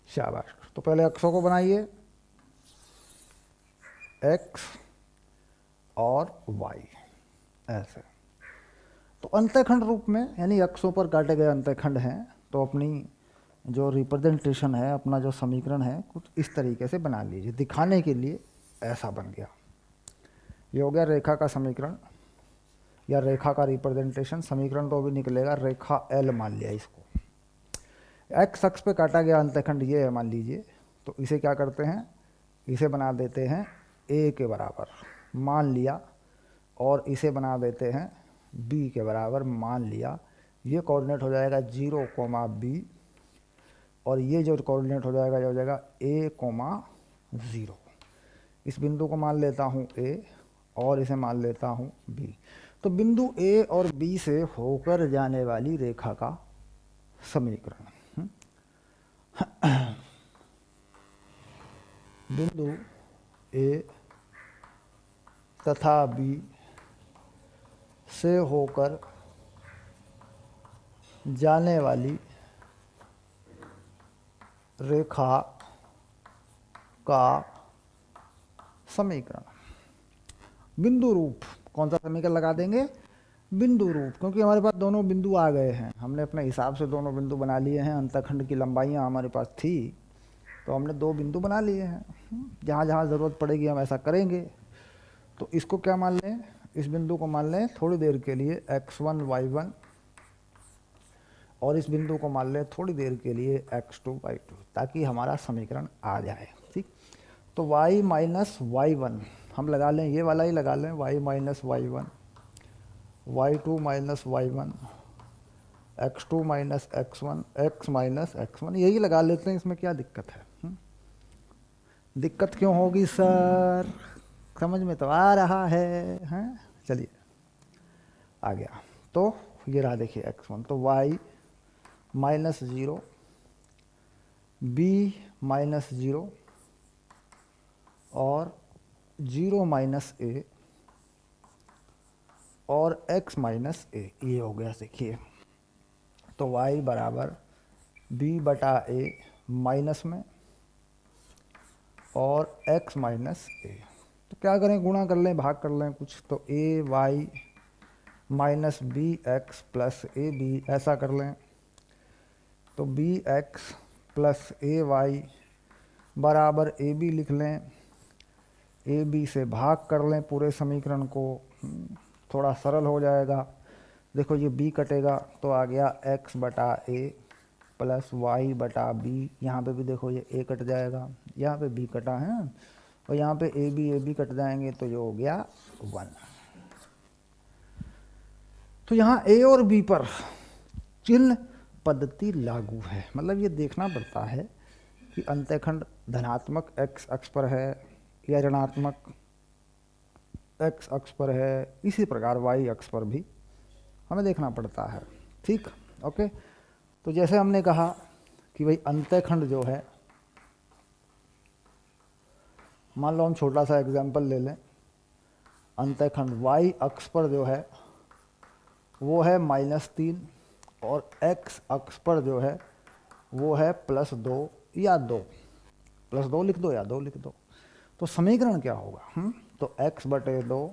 शाबाश। तो पहले अक्षों को बनाइए, एक्स और वाई, ऐसे। तो अंतःखंड रूप में यानी अक्षों पर काटे गए अंतःखंड हैं, तो अपनी जो रिप्रेजेंटेशन है, अपना जो समीकरण है, कुछ इस तरीके से बना लीजिए। दिखाने के लिए ऐसा बन गया। ये हो गया रेखा का समीकरण या रेखा का रिप्रेजेंटेशन। समीकरण तो अभी निकलेगा, रेखा एल मान लिया इसको। एक्स अक्ष पे काटा गया अंतःखंड ये है मान लीजिए, तो इसे क्या करते हैं, इसे बना देते हैं ए के बराबर मान लिया, और इसे बना देते हैं बी के बराबर मान लिया। ये कोऑर्डिनेट हो जाएगा 0, बी, और ये जो कोऑर्डिनेट हो जाएगा, ये हो जाएगा a, 0। इस बिंदु को मान लेता हूँ ए और इसे मान लेता हूँ बी। तो बिंदु ए और बी से होकर जाने वाली रेखा का समीकरण, बिंदु ए तथा बी से होकर जाने वाली रेखा का समीकरण। बिंदु रूप, कौन सा समीकरण लगा देंगे, बिंदु रूप, क्योंकि हमारे पास दोनों बिंदु आ गए हैं। हमने अपने हिसाब से दोनों बिंदु बना लिए हैं। अंतःखंड की लंबाइयाँ हमारे पास थी, तो हमने 2 बिंदु बना लिए हैं। जहाँ जहाँ ज़रूरत पड़ेगी हम ऐसा करेंगे। तो इसको क्या मान लें, इस बिंदु को मान लें थोड़ी देर के लिए x1, y1, और इस बिंदु को मान लें थोड़ी देर के लिए x2, y2, ताकि हमारा समीकरण आ जाए। ठीक, तो y माइनस y1 हम लगा लें, ये वाला ही लगा लें, y minus y1, y2 minus y1, x2 minus x1, x minus x1, यही लगा लेते हैं। इसमें क्या दिक्कत है, दिक्कत क्यों होगी सर, समझ में तो आ रहा है, हैं। चलिए आ गया। तो ये रहा देखिए x1, तो y माइनस 0, बी माइनस 0, और 0 माइनस ए, और x माइनस ए, ये हो गया। देखिए, तो y बराबर b बटा a माइनस में और x माइनस ए। तो क्या करें, गुणा कर लें, भाग कर लें कुछ, तो A Y minus B X plus A B, ऐसा कर लें। तो B X plus A Y बराबर ए बी लिख लें, ए बी से भाग कर लें पूरे समीकरण को, थोड़ा सरल हो जाएगा। देखो ये b कटेगा तो आ गया x बटा ए प्लस वाई बटा बी। यहाँ पे भी देखो ये a कट जाएगा, यहाँ पे b कटा है, और यहाँ पे ए बी कट जाएंगे तो ये हो गया 1। तो यहाँ a और b पर चिन्ह पद्धति लागू है। मतलब ये देखना पड़ता है कि अंतःखंड धनात्मक x अक्ष पर है या ऋणात्मक x अक्ष पर है, इसी प्रकार y अक्ष पर भी हमें देखना पड़ता है। ठीक, ओके। तो जैसे हमने कहा कि भाई अंतःखंड जो है, मान लो हम छोटा सा एग्जांपल ले लें, अंतःखंड y अक्ष पर जो है वो है -3 और x अक्ष पर जो है वो है +2 या 2, +2 लिख दो या 2 लिख दो। तो समीकरण क्या होगा? तो x बटे 2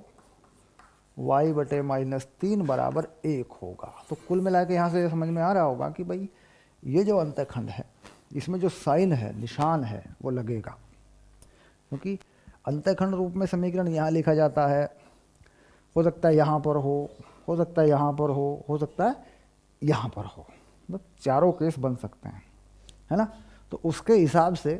y बटे -3 बराबर 1 होगा। तो कुल मिला के यहाँ से ये समझ में आ रहा होगा कि भाई ये जो अंतःखंड है इसमें जो साइन है, निशान है, वो लगेगा, क्योंकि अंतःखंड रूप में समीकरण यहाँ लिखा जाता है। हो सकता है यहाँ पर हो सकता है यहाँ पर हो सकता है यहाँ पर हो, मतलब चारों केस बन सकते हैं, है ना। तो उसके हिसाब से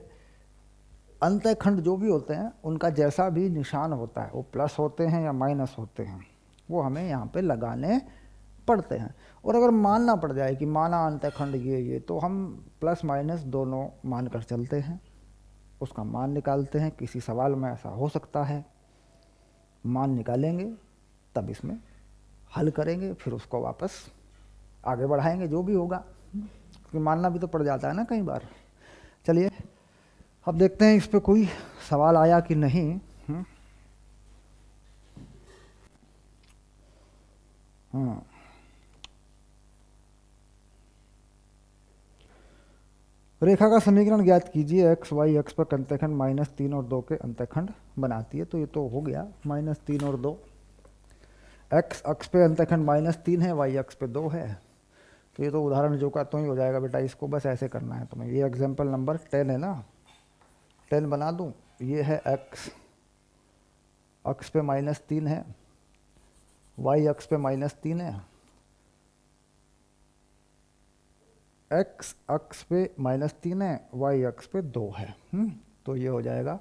अंतःखंड जो भी होते हैं उनका जैसा भी निशान होता है, वो प्लस होते हैं या माइनस होते हैं, वो हमें यहाँ पे लगाने पड़ते हैं। और अगर मानना पड़ जाए कि माना अंतःखंड ये, तो हम प्लस माइनस दोनों मान कर चलते हैं, उसका मान निकालते हैं। किसी सवाल में ऐसा हो सकता है, मान निकालेंगे तब इसमें हल करेंगे, फिर उसको वापस आगे बढ़ाएंगे, जो भी होगा, क्योंकि मानना भी तो पड़ जाता है ना कई बार। चलिए अब देखते हैं इस पे कोई सवाल आया कि नहीं। रेखा का समीकरण ज्ञात कीजिए। एक्स वाई एक्स पर अंतःखंड -3 और 2 के अंतःखंड बनाती है। तो ये तो हो गया -3 और 2। एक्स अक्ष पे अंतःखंड -3 है, वाई अक्ष पे 2 है। तो ये तो उदाहरण जो का तो ही हो जाएगा बेटा, इसको बस ऐसे करना है तुम्हें। ये एग्जाम्पल नंबर 10 है ना, 10 बना दूँ। ये है एक्स अक्ष पे -3 है, वाई अक्ष पे -3 है। एक्स अक्ष पे -3 है, वाई अक्ष पे 2 है। तो ये हो जाएगा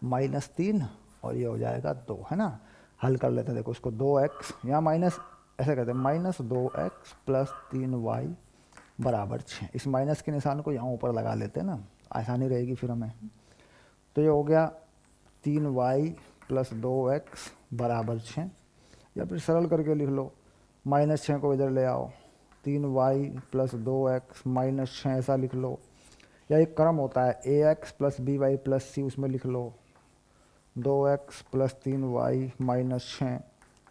-3 और ये हो जाएगा 2, है ना। हल कर लेते हैं, देखो उसको 2x, यहाँ माइनस ऐसे कहते हैं -2x + 3y बराबर 6। इस माइनस के निशान को यहाँ ऊपर लगा लेते हैं ना, आसानी रहेगी फिर हमें। तो ये हो गया 3y + 2x बराबर 6, या फिर सरल करके लिख लो, -6 को इधर ले आओ, 3y + 2x -6 ऐसा लिख लो। या एक क्रम होता है ax + by + c, उसमें लिख लो 2x + 3y -6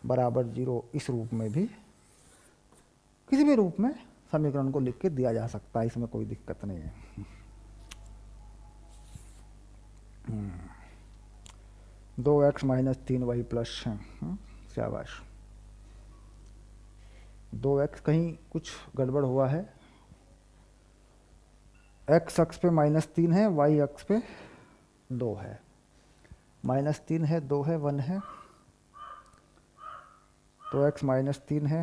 बराबर 0। इस रूप में भी, किसी भी रूप में समीकरण को लिख के दिया जा सकता है, इसमें कोई दिक्कत नहीं है। 2x - 3y + 6, शाबाश। 2x कहीं कुछ गड़बड़ हुआ है, x अक्ष पे -3 है, y अक्ष पे 2 है। -3 है, 2 है, 1 है, तो x -3 है,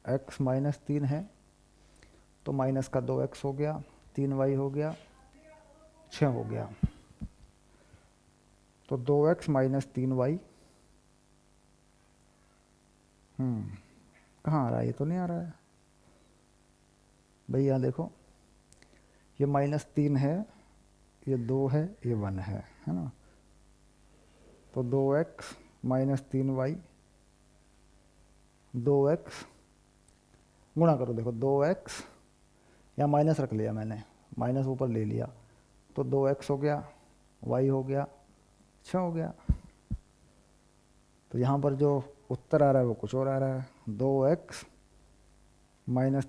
x -3 है, तो माइनस का 2x हो गया, 3y हो गया, 6 हो गया। तो 2x - 3y कहाँ आ रहा है? ये तो नहीं आ रहा है भाई। यहाँ देखो, ये -3 है, ये 2 है, ये 1 है ना। तो 2x - 3y, 2x गुणा करो। देखो 2x, या माइनस रख लिया मैंने, माइनस ऊपर ले लिया, तो 2x हो गया, y हो गया, 6 हो गया। तो यहाँ पर जो उत्तर आ रहा है वो कुछ और आ रहा है, 2x -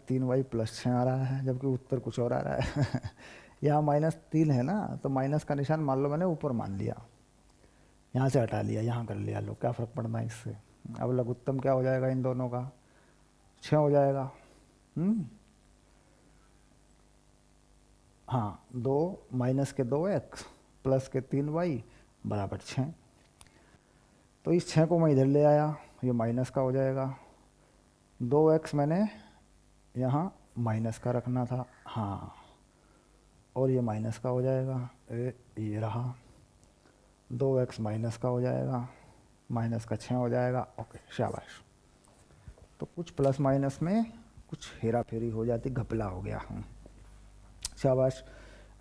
3y + 6 आ रहा है, जबकि उत्तर कुछ और आ रहा है। यहाँ -3 है ना, तो माइनस का निशान मान लो मैंने ऊपर मान लिया, यहाँ से हटा लिया, यहाँ कर लिया, लो क्या फ़र्क पड़ना है इससे। अब लघुत्तम क्या हो जाएगा इन दोनों का? 6 हो जाएगा। हाँ, 2 - के 2x + के 3y बराबर 6। तो इस 6 को मैं इधर ले आया, ये माइनस का हो जाएगा। 2x मैंने यहाँ माइनस का रखना था, हाँ, और ये माइनस का हो जाएगा, ये रहा 2x माइनस का हो जाएगा, माइनस का 6 हो जाएगा। ओके, शाबाश। तो कुछ प्लस माइनस में कुछ हेरा फेरी हो जाती, घपला हो गया। शाबाश।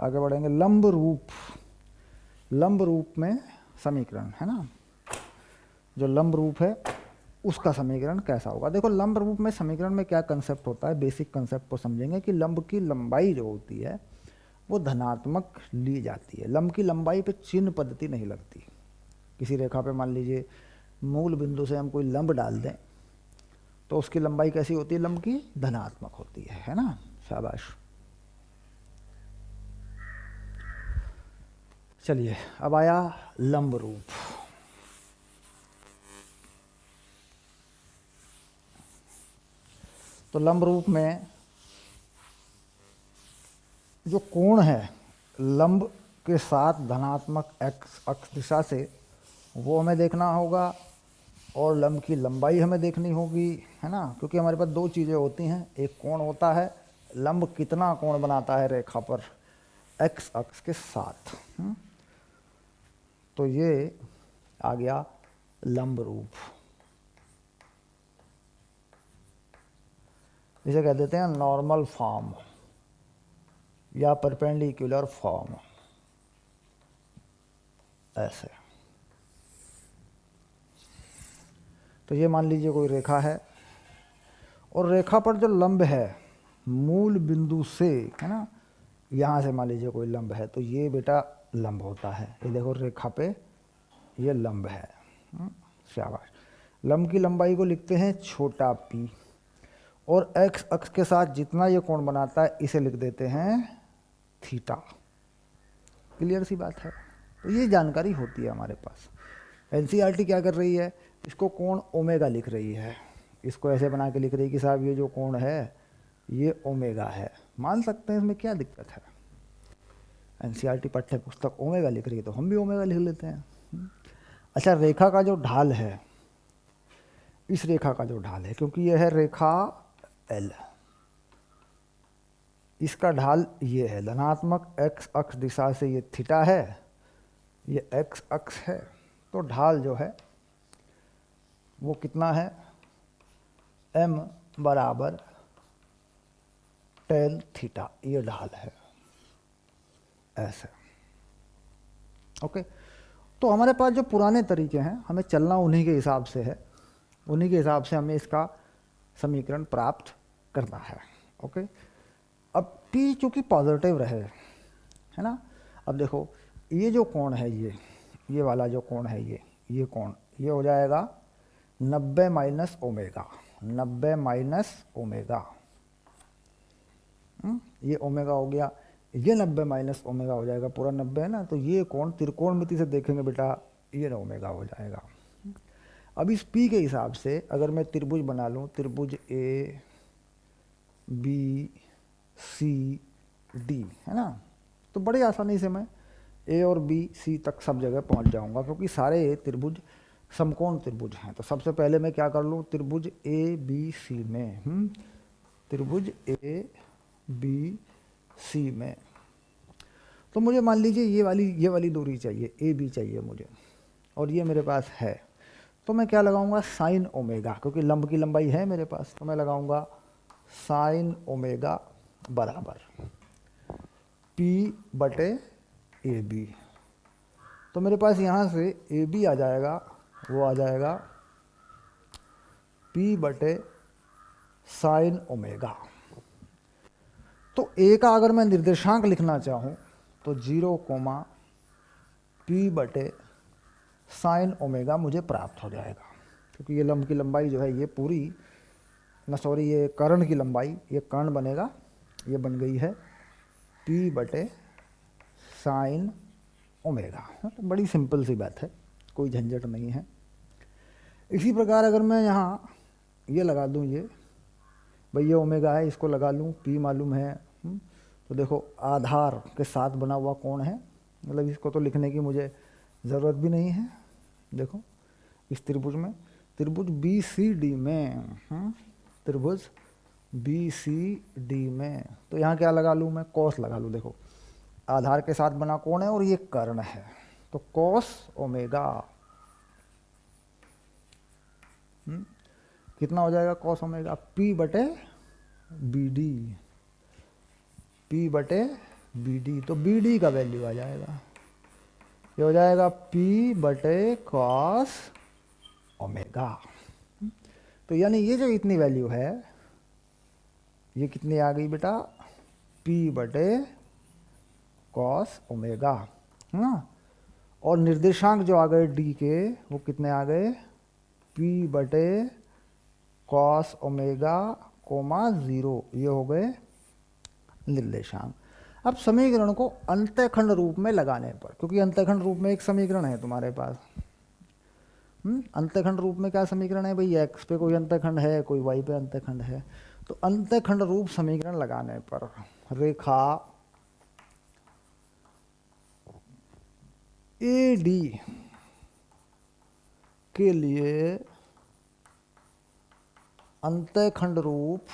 आगे बढ़ेंगे। लंब रूप, लंब रूप में समीकरण है ना, जो लंब रूप है उसका समीकरण कैसा होगा। देखो लंब रूप में समीकरण में क्या कंसेप्ट होता है, बेसिक कंसेप्ट को समझेंगे कि लंब की लंबाई जो होती है वो धनात्मक ली जाती है। लंब की लंबाई पे चिन्ह पद्धति नहीं लगती। किसी रेखा पे मान लीजिए मूल बिंदु से हम कोई लंब डाल दें तो उसकी लंबाई कैसी होती है, लंब की धनात्मक होती है ना। शाबाश। चलिए अब आया लंब रूप। तो लंब रूप में जो कोण है लंब के साथ धनात्मक एक्स अक्ष दिशा से वो हमें देखना होगा, और लंब की लंबाई हमें देखनी होगी, है ना। क्योंकि हमारे पास दो चीज़ें होती हैं, एक कोण होता है, लंब कितना कोण बनाता है रेखा पर एक्स अक्ष के साथ। तो ये आ गया लंब रूप, इसे कह देते हैं नॉर्मल फॉर्म या परपेंडिकुलर फॉर्म, ऐसे। तो ये मान लीजिए कोई रेखा है और रेखा पर जो लंब है मूल बिंदु से, है ना, यहाँ से मान लीजिए कोई लंब है, तो ये बेटा लंब होता है। ये देखो रेखा पे ये लंब है। शाबाश। लंब की लंबाई को लिखते हैं छोटा p, और एक्स अक्ष के साथ जितना ये कोण बनाता है इसे लिख देते हैं थीटा। क्लियर सी बात है। तो ये जानकारी होती है हमारे पास। एनसीईआरटी क्या कर रही है, इसको कोण ओमेगा लिख रही है, इसको ऐसे बना के लिख रही है कि साहब ये जो कोण है ये ओमेगा है। मान सकते हैं, इसमें क्या दिक्कत है। एनसीईआरटी पाठ्य पुस्तक ओमेगा लिख रही है तो हम भी ओमेगा लिख लेते हैं। अच्छा, रेखा का जो ढाल है, इस रेखा का जो ढाल है, क्योंकि यह है रेखा एल, इसका ढाल ये है धनात्मक एक्स अक्ष दिशा से, ये थीटा है, ये एक्स अक्ष है, तो ढाल जो है वो कितना है, m बराबर tan थीटा, ये ढाल है, ऐसे। ओके। तो हमारे पास जो पुराने तरीके हैं, हमें चलना उन्हीं के हिसाब से है, उन्हीं के हिसाब से हमें इसका समीकरण प्राप्त करना है। ओके। अब p चूँकि पॉजिटिव रहे, है ना। अब देखो ये जो कोण है, ये वाला जो कोण है, ये कोण, ये हो जाएगा 90 माइनस ओमेगा, 90 माइनस ओमेगा। ये ओमेगा हो गया, ये 90 माइनस ओमेगा हो जाएगा, पूरा 90 है ना। तो ये कोण त्रिकोणमिति से देखेंगे बेटा, ये ओमेगा हो जाएगा। अब इस p के हिसाब से अगर मैं त्रिभुज बना लूँ, त्रिभुज ए बी सी डी, है ना, तो बड़े आसानी से मैं ए और बी सी तक सब जगह पहुंच जाऊंगा, क्योंकि सारे त्रिभुज समकोण त्रिभुज हैं। तो सबसे पहले मैं क्या कर लूँ, त्रिभुज ए बी सी में, त्रिभुज ए बी सी में, तो मुझे मान लीजिए ये वाली दूरी चाहिए, ए बी चाहिए मुझे, और ये मेरे पास है। तो मैं क्या लगाऊंगा, साइन ओमेगा, क्योंकि लंब की लंबाई है मेरे पास, तो मैं लगाऊंगा साइन ओमेगा बराबर पी बटे ए बी। तो मेरे पास यहाँ से ए बी आ जाएगा, वो आ जाएगा p बटे साइन ओमेगा। तो ए का अगर मैं निर्देशांक लिखना चाहूँ तो 0, p बटे साइन ओमेगा मुझे प्राप्त हो जाएगा, क्योंकि ये लंब की लंबाई जो है ये पूरी ये कर्ण की लंबाई, ये कर्ण बनेगा, ये बन गई है p बटे साइन ओमेगा। तो बड़ी सिंपल सी बात है, कोई झंझट नहीं है। इसी प्रकार अगर मैं यहाँ ये लगा दूँ, ये भाई ये ओमेगा है, इसको लगा लूँ, p मालूम है, तो देखो आधार के साथ बना हुआ कोण है, मतलब इसको तो लिखने की मुझे ज़रूरत भी नहीं है। देखो इस त्रिभुज में, त्रिभुज बी सी डी में, त्रिभुज बी सी डी में। तो यहाँ क्या लगा लूँ मैं, कॉस लगा लूँ। देखो आधार के साथ बना कोण है और ये कर्ण है, तो कॉस ओमेगा कितना हो जाएगा, कॉस ओमेगा पी बटे बी डी, पी बटे बी डी। तो बी डी का वैल्यू आ जाएगा, ये हो जाएगा पी बटे कॉस ओमेगा। तो यानी ये जो इतनी वैल्यू है, ये कितनी आ गई बेटा, पी बटे कॉस ओमेगा, है ना। और निर्देशांक जो आ गए डी के, वो कितने आ गए, पी बटे कॉस ओमेगा कोमा 0, ये हो गए निर्देशांक। अब समीकरण को अंतःखंड रूप में लगाने पर, क्योंकि अंतःखंड रूप में एक समीकरण है तुम्हारे पास, अंतःखंड रूप में क्या समीकरण है भाई, एक्स पे कोई अंतःखंड है, कोई वाई पे अंतःखंड है। तो अंतःखंड रूप समीकरण लगाने पर रेखा ए डी के लिए अंतःखंड रूप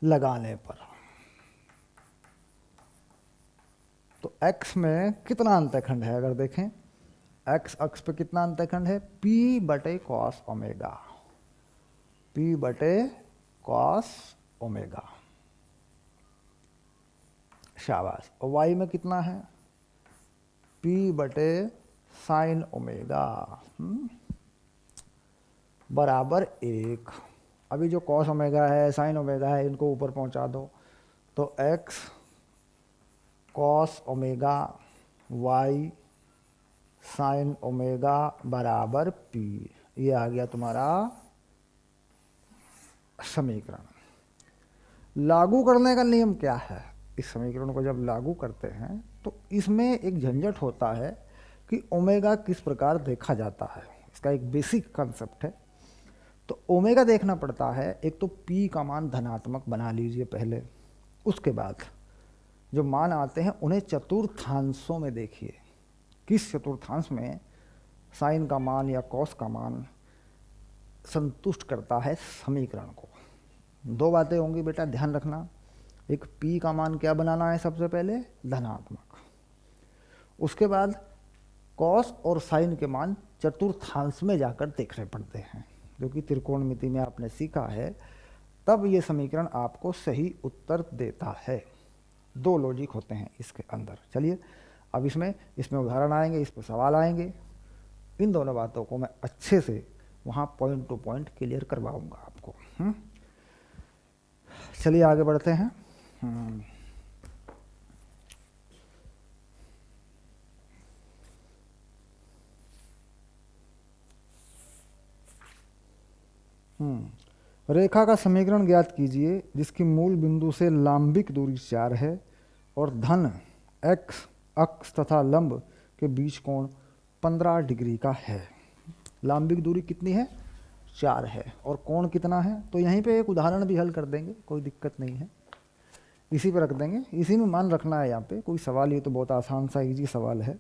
लगाने पर, तो x में कितना अंतःखंड है, अगर देखें x अक्ष पे कितना अंतःखंड है, p बटे कॉस ओमेगा, p बटे कॉस ओमेगा, शाबाश। और y में कितना है, p बटे साइन ओमेगा बराबर 1। अभी जो कॉस ओमेगा है, साइन ओमेगा है, इनको ऊपर पहुंचा दो, तो x cos omega y sine omega बराबर p, ये आ गया तुम्हारा समीकरण। लागू करने का नियम क्या है, इस समीकरण को जब लागू करते हैं तो इसमें एक झंझट होता है कि ओमेगा किस प्रकार देखा जाता है, इसका एक बेसिक कंसेप्ट है। तो ओमेगा देखना पड़ता है, एक तो p का मान धनात्मक बना लीजिए पहले, उसके बाद जो मान आते हैं उन्हें चतुर्थांशों में देखिए, किस चतुर्थांश में साइन का मान या कॉस का मान संतुष्ट करता है समीकरण को। दो बातें होंगी बेटा, ध्यान रखना। एक p का मान क्या बनाना है, सबसे पहले धनात्मक, उसके बाद कॉस और साइन के मान चतुर्थांश में जाकर देखने पड़ते हैं, जो कि त्रिकोणमिति में आपने सीखा है, तब ये समीकरण आपको सही उत्तर देता है। दो लॉजिक होते हैं इसके अंदर। चलिए अब इसमें उदाहरण आएंगे, इस पर सवाल आएंगे, इन दोनों बातों को मैं अच्छे से वहाँ पॉइंट टू पॉइंट क्लियर करवाऊंगा आपको। चलिए आगे बढ़ते हैं। रेखा का समीकरण ज्ञात कीजिए जिसकी मूल बिंदु से लांबिक दूरी 4 है और धन x अक्ष तथा लंब के बीच कोण 15 डिग्री का है। लांबिक दूरी कितनी है, 4 है, और कोण कितना है, तो यहीं पे एक उदाहरण भी हल कर देंगे, कोई दिक्कत नहीं है, इसी पे रख देंगे, इसी में मान रखना है। यहाँ पे कोई सवाल, ये तो बहुत आसान सा इजी सवाल है।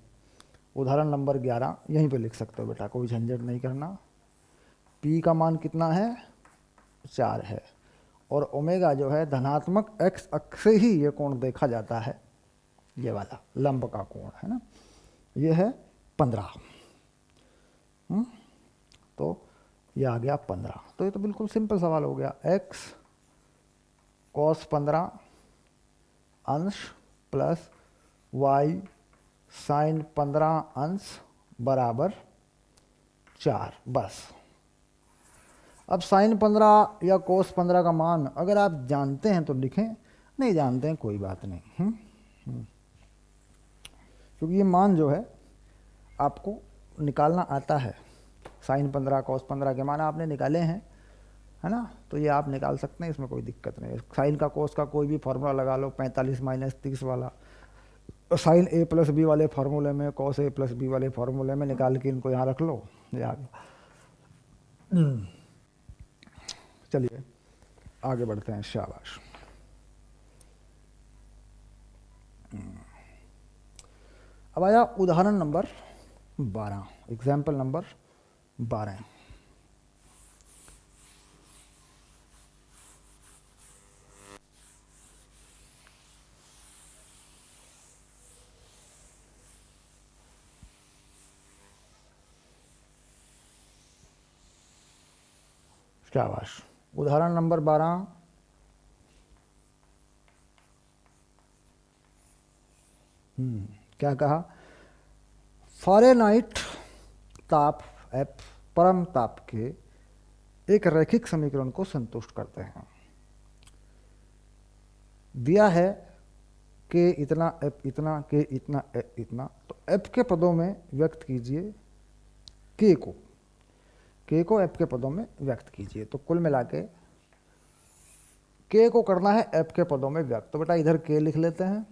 उदाहरण नंबर 11 यहीं पे लिख सकते हो बेटा, कोई झंझट नहीं करना। p का मान कितना है, 4 है, और ओमेगा जो है धनात्मक x अक्ष से ही ये कोण देखा जाता है, ये वाला लंब का कोण है ना, ये है 15। तो ये आ गया 15। तो ये तो बिल्कुल सिंपल सवाल हो गया, x cos 15 अंश प्लस y साइन 15 अंश बराबर 4, बस। अब साइन 15 या कोस 15 का मान अगर आप जानते हैं तो लिखें, नहीं जानते हैं कोई बात नहीं, क्योंकि ये मान जो है आपको निकालना आता है। साइन 15 कोस 15 के मान आपने निकाले हैं, है ना, तो ये आप निकाल सकते हैं, इसमें कोई दिक्कत नहीं है। साइन का कोस का कोई भी फार्मूला लगा लो, 45 माइनस 30 वाला, साइन a प्लस बी वाले फार्मूले में, कॉस a प्लस बी वाले फार्मूले में निकाल के इनको यहाँ रख लो, ये आ गया। चलिए आगे बढ़ते हैं, शाबाश। अब आया उदाहरण नंबर 12, एग्जाम्पल नंबर 12। शाबाश। उदाहरण नंबर 12, क्या कहा? फ़ारेनहाइट ताप एफ परम ताप के एक रैखिक समीकरण को संतुष्ट करते हैं। दिया है के इतना, एफ इतना, के इतना, एफ इतना। तो एफ के पदों में व्यक्त कीजिए के को एफ के पदों में व्यक्त कीजिए। तो कुल मिला के को करना है एफ के पदों में व्यक्त। तो बेटा इधर के लिख लेते हैं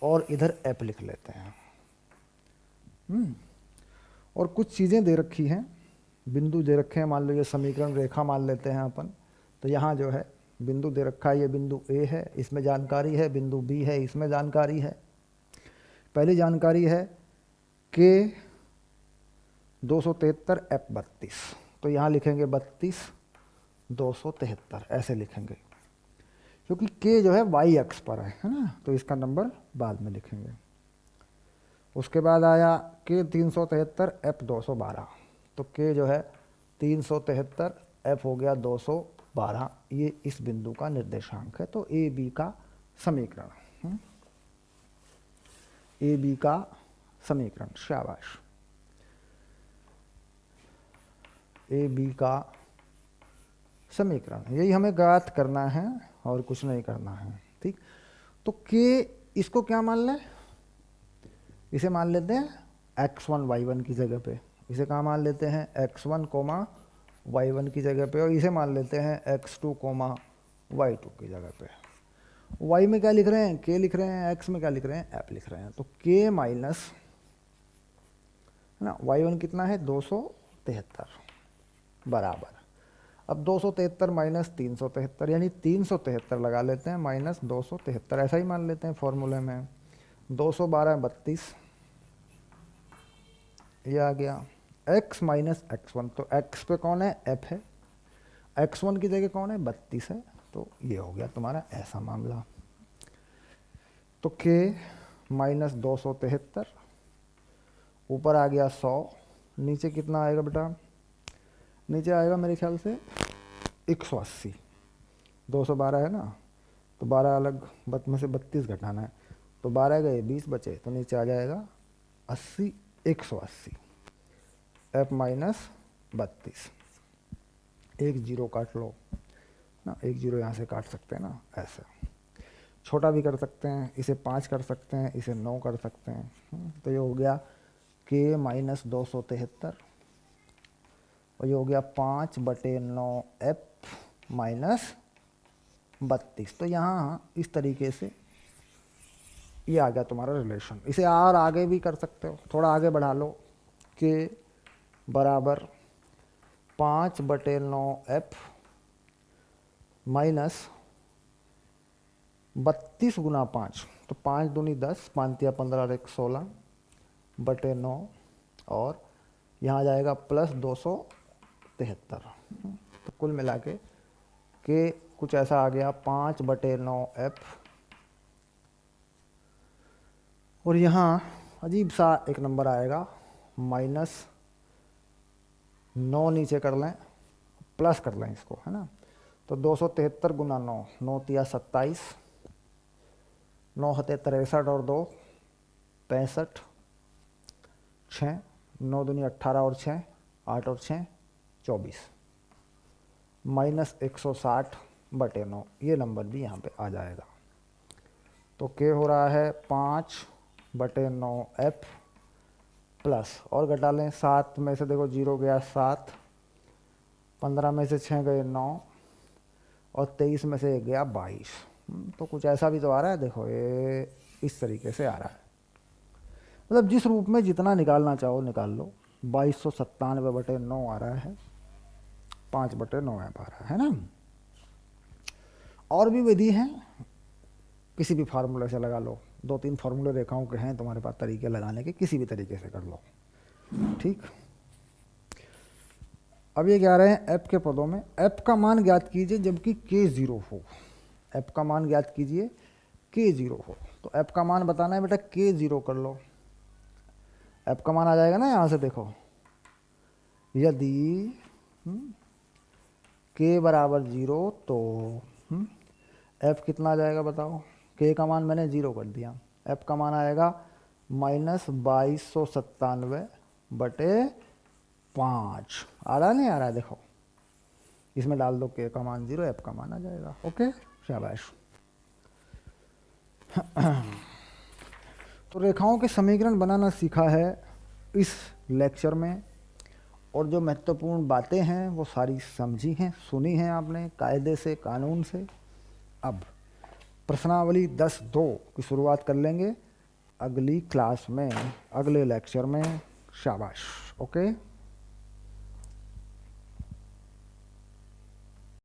और इधर एफ लिख लेते हैं। और कुछ चीज़ें दे रखी हैं, बिंदु दे रखे हैं, मान लो ये समीकरण रेखा मान लेते हैं अपन। तो यहाँ जो है बिंदु दे रखा है, ये बिंदु ए है, इसमें जानकारी है, बिंदु बी है, इसमें जानकारी है। पहली जानकारी है के 273 एफ 32। तो यहाँ लिखेंगे 32 273 ऐसे लिखेंगे, क्योंकि के जो है वाई अक्ष पर है ना, तो इसका नंबर बाद में लिखेंगे। उसके बाद आया के 373 एफ 212। तो के जो है 373, एफ हो गया 212। ये इस बिंदु का निर्देशांक है। तो ए बी का समीकरण, ए बी का समीकरण। शाबाश। ए बी का समीकरण यही हमें ज्ञात करना है और कुछ नहीं करना है। ठीक। तो के इसको क्या मान लें? इसे मान लेते हैं x1 y1 की जगह पे। इसे कहाँ मान लेते हैं? x1 y1 की जगह पे। और इसे मान लेते हैं x2 y2 की जगह पे। y में क्या लिख रहे हैं? k लिख रहे हैं। x में क्या लिख रहे हैं? f लिख रहे हैं। तो k माइनस है ना, y1 कितना है? 273 बराबर। अब 273 माइनस 373, यानी 373 लगा लेते हैं, माइनस 273 ऐसा ही मान लेते हैं फॉर्मूले में। 212 32 ये आ गया। x माइनस x1, तो x पे कौन है? f है। x1 की जगह कौन है? 32 है। तो ये हो गया तुम्हारा ऐसा मामला। तो k माइनस 273, ऊपर आ गया 100, नीचे कितना आएगा बेटा? नीचे आएगा मेरे ख्याल से 180। 212 है ना, तो 12 अलग में से 32 घटाना है, तो 12 गए 20 बचे, तो नीचे आ जाएगा 80 180 एफ माइनस 32। एक जीरो काट लो ना, एक जीरो यहाँ से काट सकते हैं ना, ऐसे छोटा भी कर सकते हैं, इसे 5 कर सकते हैं, इसे 9 कर सकते हैं। तो ये हो गया के माइनस 273 और ये हो गया 5/9 एफ माइनस 32। तो यहाँ इस तरीके से ये आ गया तुम्हारा रिलेशन। इसे और आगे भी कर सकते हो, थोड़ा आगे बढ़ा लो। के बराबर 5/9 एफ माइनस 32 गुना 5, तो 5 दूनी 10, 5 या 15 और 1 16/9, और यहाँ आ जाएगा प्लस 273। तो कुल मिला के कुछ ऐसा आ गया 5/9 एफ। और यहाँ अजीब सा एक नंबर आएगा माइनस 9, नीचे कर लें, प्लस कर लें इसको, है ना। तो 273 गुना 9, 9 तिया 27, 9 हते 63 और 2 65, 6 9 दूनी 18 और 6 8 और 6 24, माइनस 160/9। ये नंबर भी यहाँ पे आ जाएगा। तो के हो रहा है 5/9 एफ प्लस, और घटा लें 7 में से देखो 0 गया 7, 15 में से 6 गए 9 और 23 में से 1 गया 22। तो कुछ ऐसा भी तो आ रहा है, देखो ये इस तरीके से आ रहा है। मतलब जिस रूप में जितना निकालना चाहो निकाल लो। 2297/9 आ रहा है, 5/9 आ रहा है ना। और भी विधि है, किसी भी फार्मूले से लगा लो। दो तीन फॉर्मूले रेखाओं के हैं तुम्हारे पास तरीके लगाने के, किसी भी तरीके से कर लो। ठीक, अब ये कह रहे हैं एफ के पदों में एफ का मान ज्ञात कीजिए जबकि के जीरो हो। एफ का मान ज्ञात कीजिए के जीरो हो, तो एफ का मान बताना है बेटा, के जीरो कर लो। एफ का मान आ जाएगा ना यहाँ से, देखो यदि के बराबर जीरो तो एफ कितना आ जाएगा बताओ। के का मान मैंने जीरो कर दिया, एफ का मान आएगा -2297/5। आ रहा नहीं आ रहा है, देखो इसमें डाल दो के का मान जीरो, एफ का मान आ जाएगा। ओके, शाबाश। तो रेखाओं के समीकरण बनाना सीखा है इस लेक्चर में, और जो महत्वपूर्ण बातें हैं वो सारी समझी हैं, सुनी हैं आपने कायदे से, कानून से। अब प्रश्नावली 10-2 की शुरुआत कर लेंगे अगली क्लास में, अगले लेक्चर में। शाबाश। ओके।